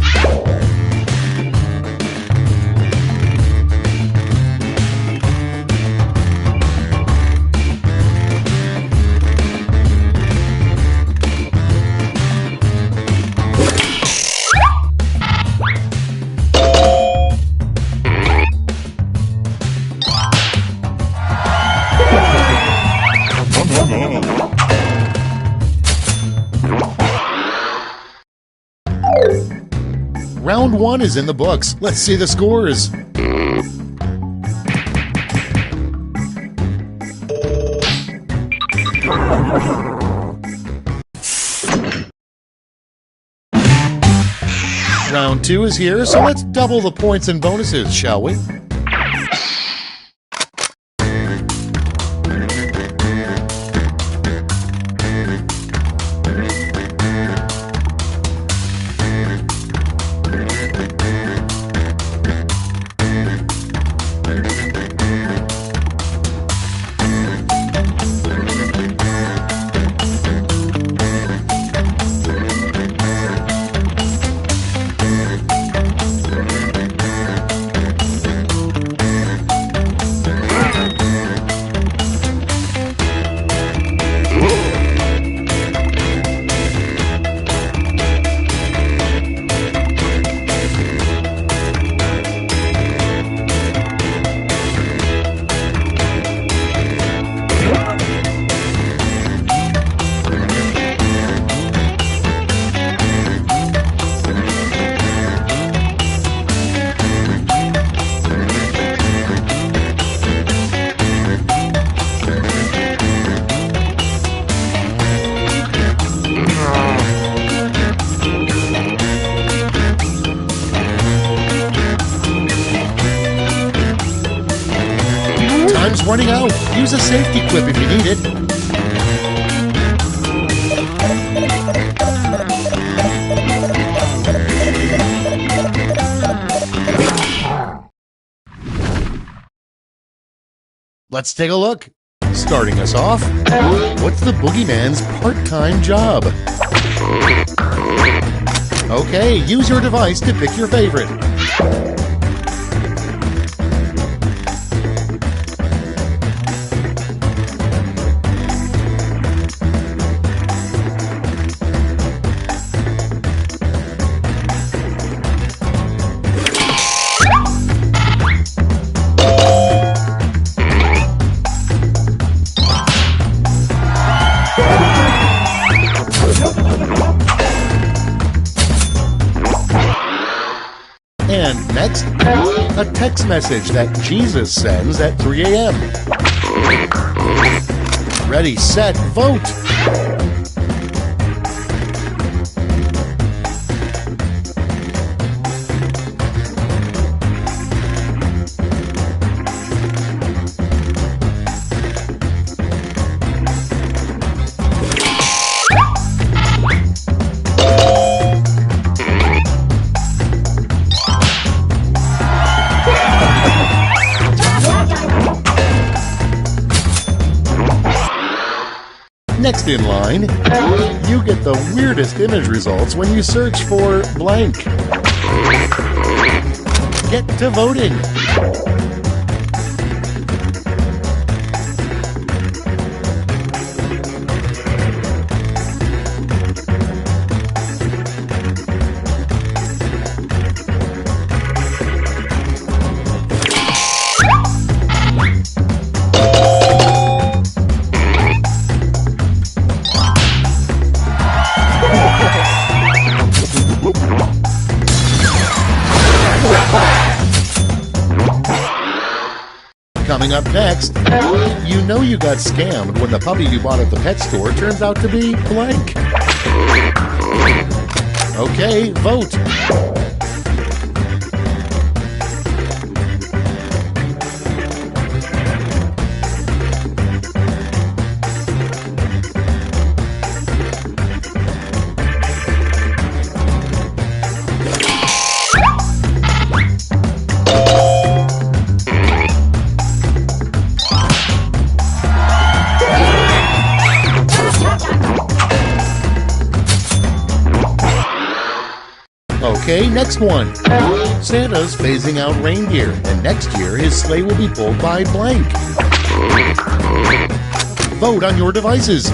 Round one is in the books. Let's see the scores. Round two is here, so let's double the points and bonuses, shall we? Time's running out. Use a safety clip if you need it. Let's take a look. Starting us off, what's the boogeyman's part-time job? Okay, use your device to pick your favorite. And next, a text message that Jesus sends at 3 a.m. Ready, set, vote! Next in line, you get the weirdest image results when you search for blank. Get to voting. Coming up next, you know you got scammed when the puppy you bought at the pet store turns out to be blank. Okay, vote. Okay, next one. Santa's phasing out reindeer, and next year his sleigh will be pulled by blank. Vote on your devices.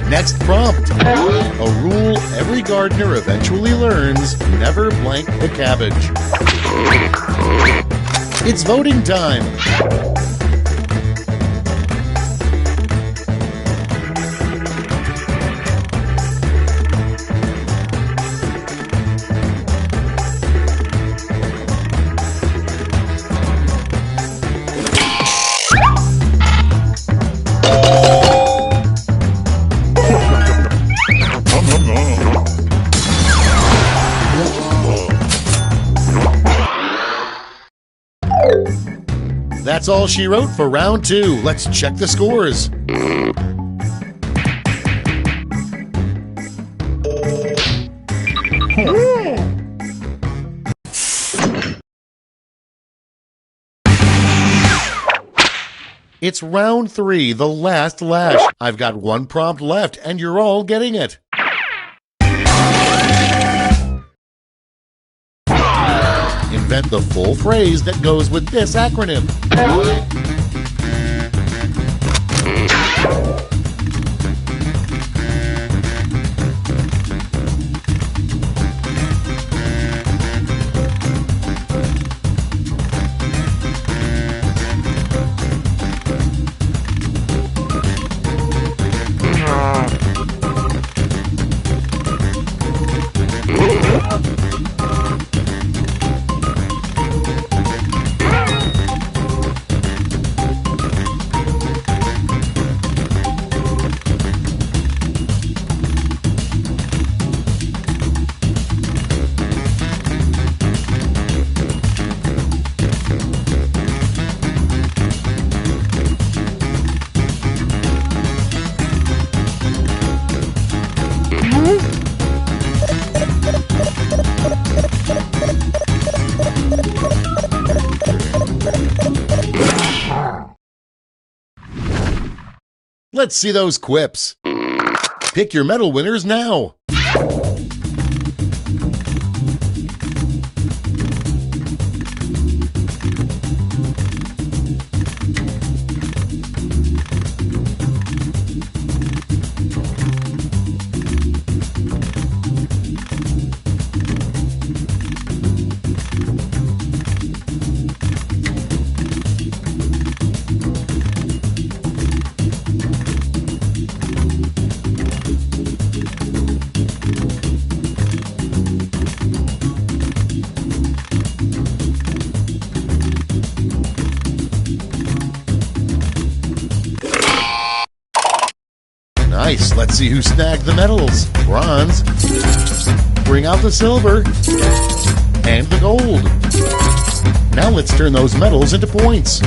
Next prompt. A rule every gardener eventually learns: never blank the cabbage. It's voting time. That's all she wrote for round 2. Let's check the scores. It's round 3, the last lash. I've got one prompt left, and you're all getting it. Invent the full phrase that goes with this acronym. Let's see those quips. Pick your medal winners now. Nice. Let's see who snagged the medals. Bronze. Bring out the silver. And the gold. Now let's turn those medals into points.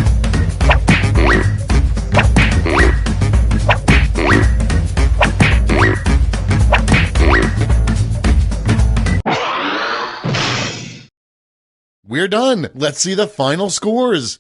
We're done. Let's see the final scores.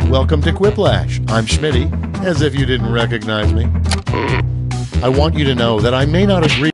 Welcome to Quiplash. I'm Schmitty, as if you didn't recognize me. I want you to know that I may not agree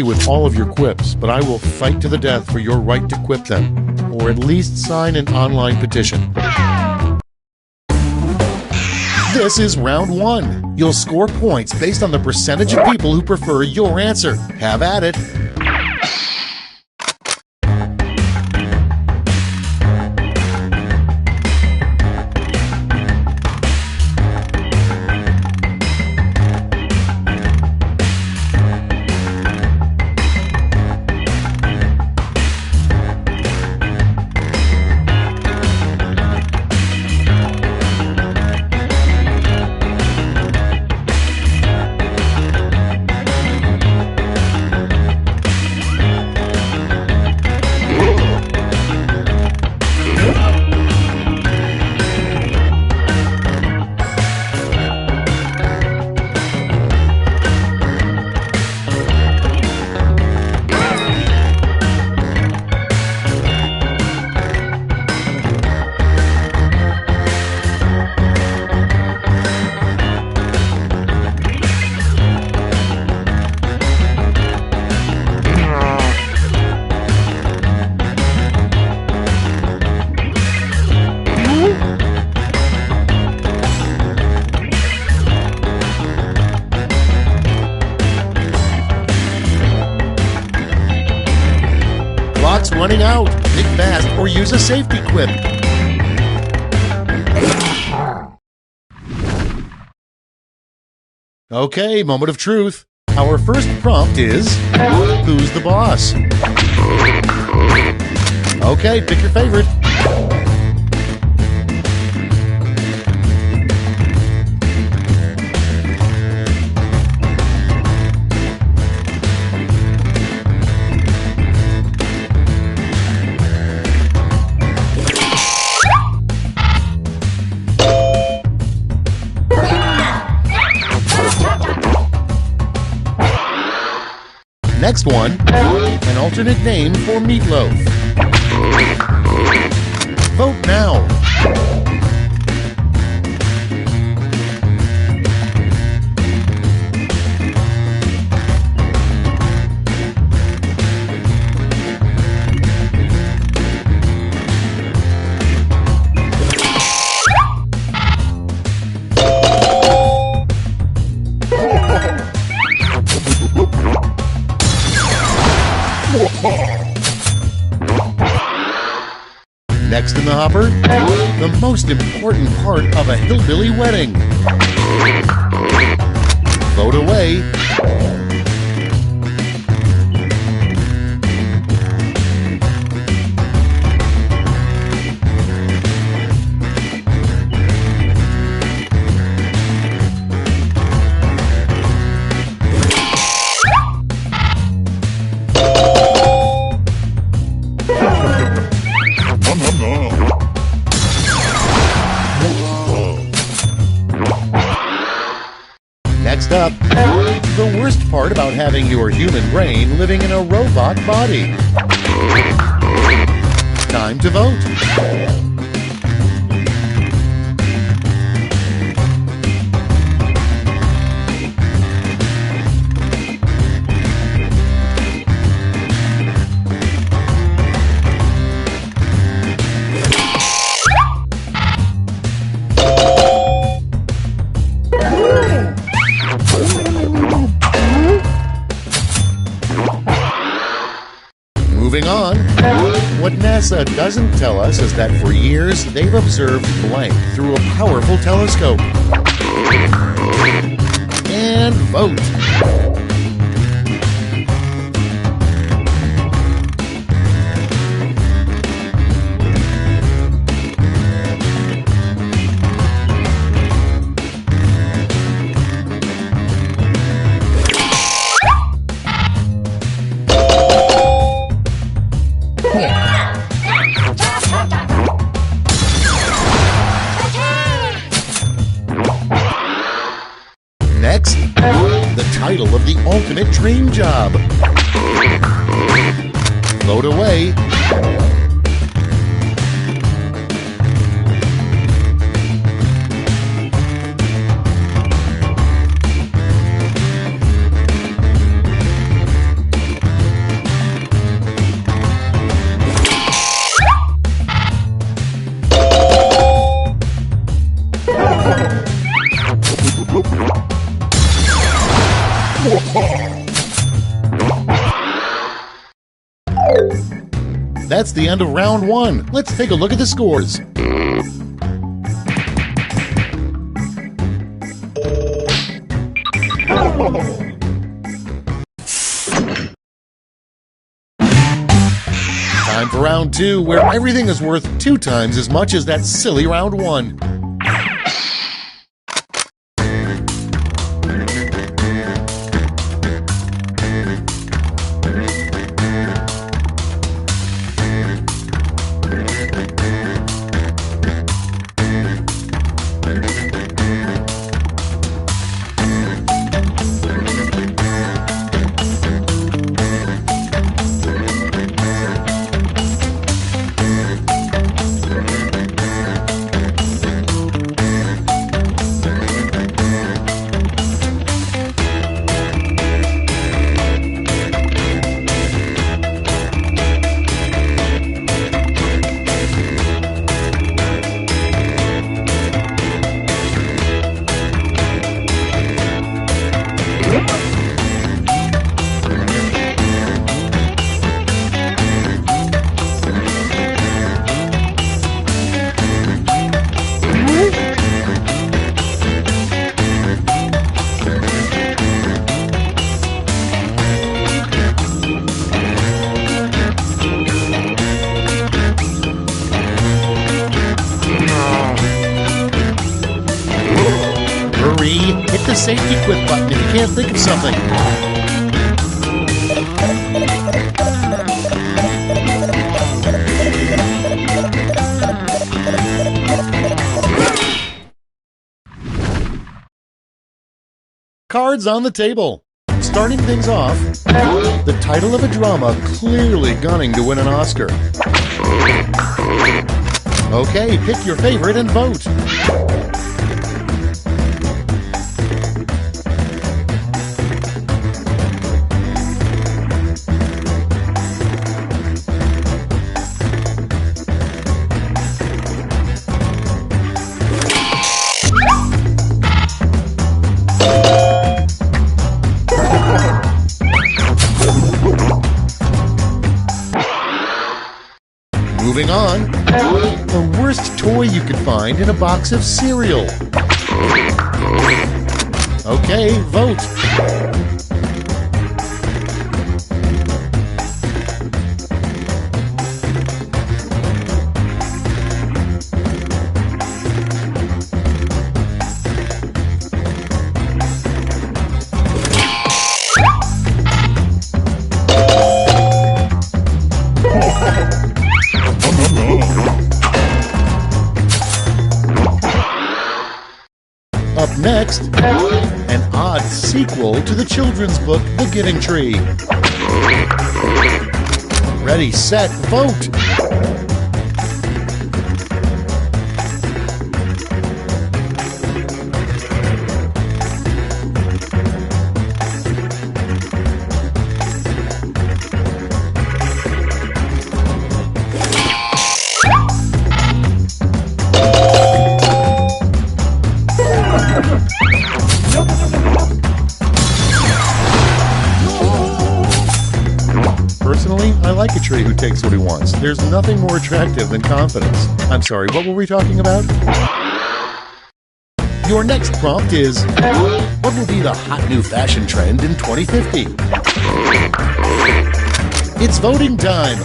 with all of your quips, but I will fight to the death for your right to quip them, or at least sign an online petition. This is round 1. You'll score points based on the percentage of people who prefer your answer. Have at it. Clock's running out. Think fast or use a safety quip. Okay, moment of truth. Our first prompt is, who's the boss? Okay, pick your favorite. Next one, an alternate name for meatloaf. Vote now. Next in the hopper, the most important part of a hillbilly wedding. Vote away. Next up, the worst part about having your human brain living in a robot body. Time to vote. Moving on, what NASA doesn't tell us is that for years they've observed blank through a powerful telescope. And vote. Next, the title of the ultimate dream job. Vote away. That's the end of round one. Let's take a look at the scores. Time for round two, where everything is worth 2 times as much as that silly round one. Hit the safety quit button if you can't think of something. Cards on the table. Starting things off, the title of a drama clearly gunning to win an Oscar. Okay, pick your favorite and vote. Moving on, the worst toy you could find in a box of cereal. Okay, vote. Up next, an odd sequel to the children's book, The Giving Tree. Ready, set, vote! Personally, I like a tree who takes what he wants. There's nothing more attractive than confidence. I'm sorry, what were we talking about? Your next prompt is, what will be the hot new fashion trend in 2050? It's voting time!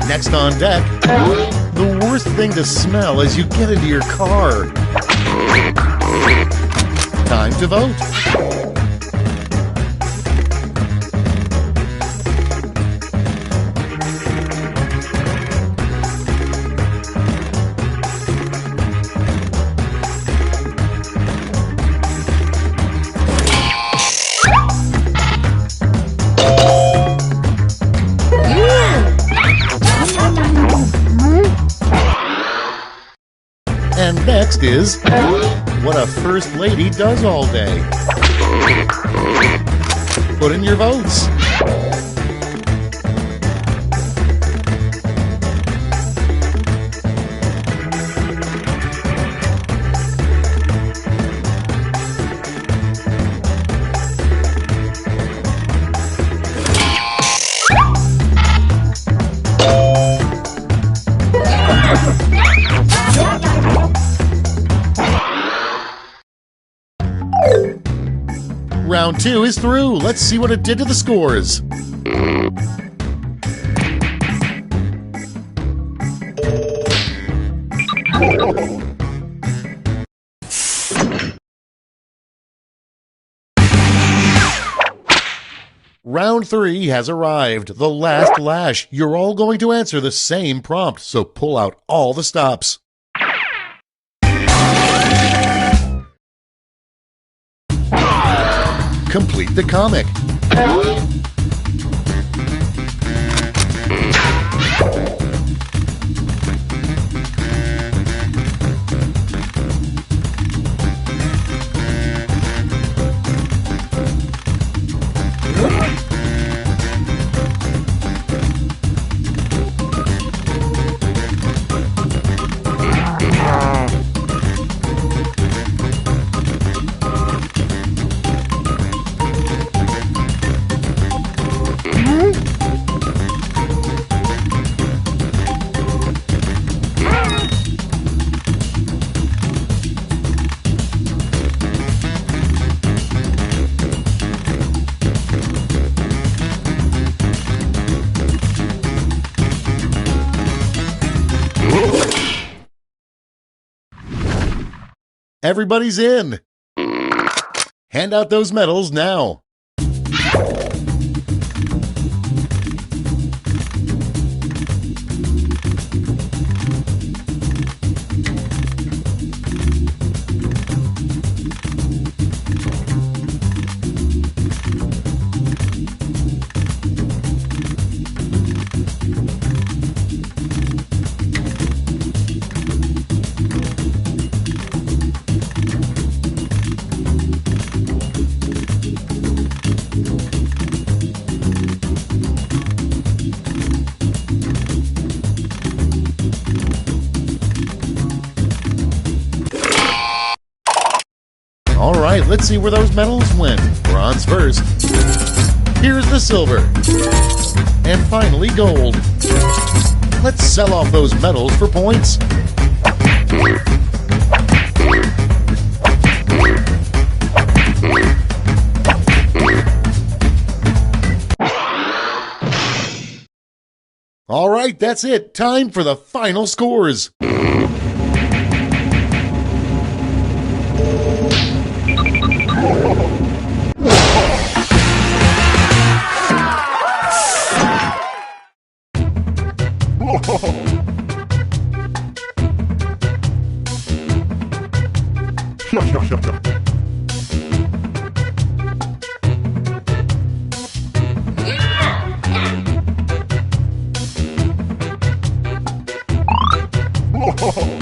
Next on deck, the worst thing to smell as you get into your car. Time to vote. next is what a first lady does all day. Put in your votes. Round 2 is through. Let's see what it did to the scores. Round 3 has arrived. The last lash. You're all going to answer the same prompt, so pull out all the stops. Complete the comic. Everybody's in. Hand out those medals now. All right, let's see where those medals went. Bronze first. Here's the silver. And finally, gold. Let's sell off those medals for points. All right, that's it. Time for the final scores. Oh.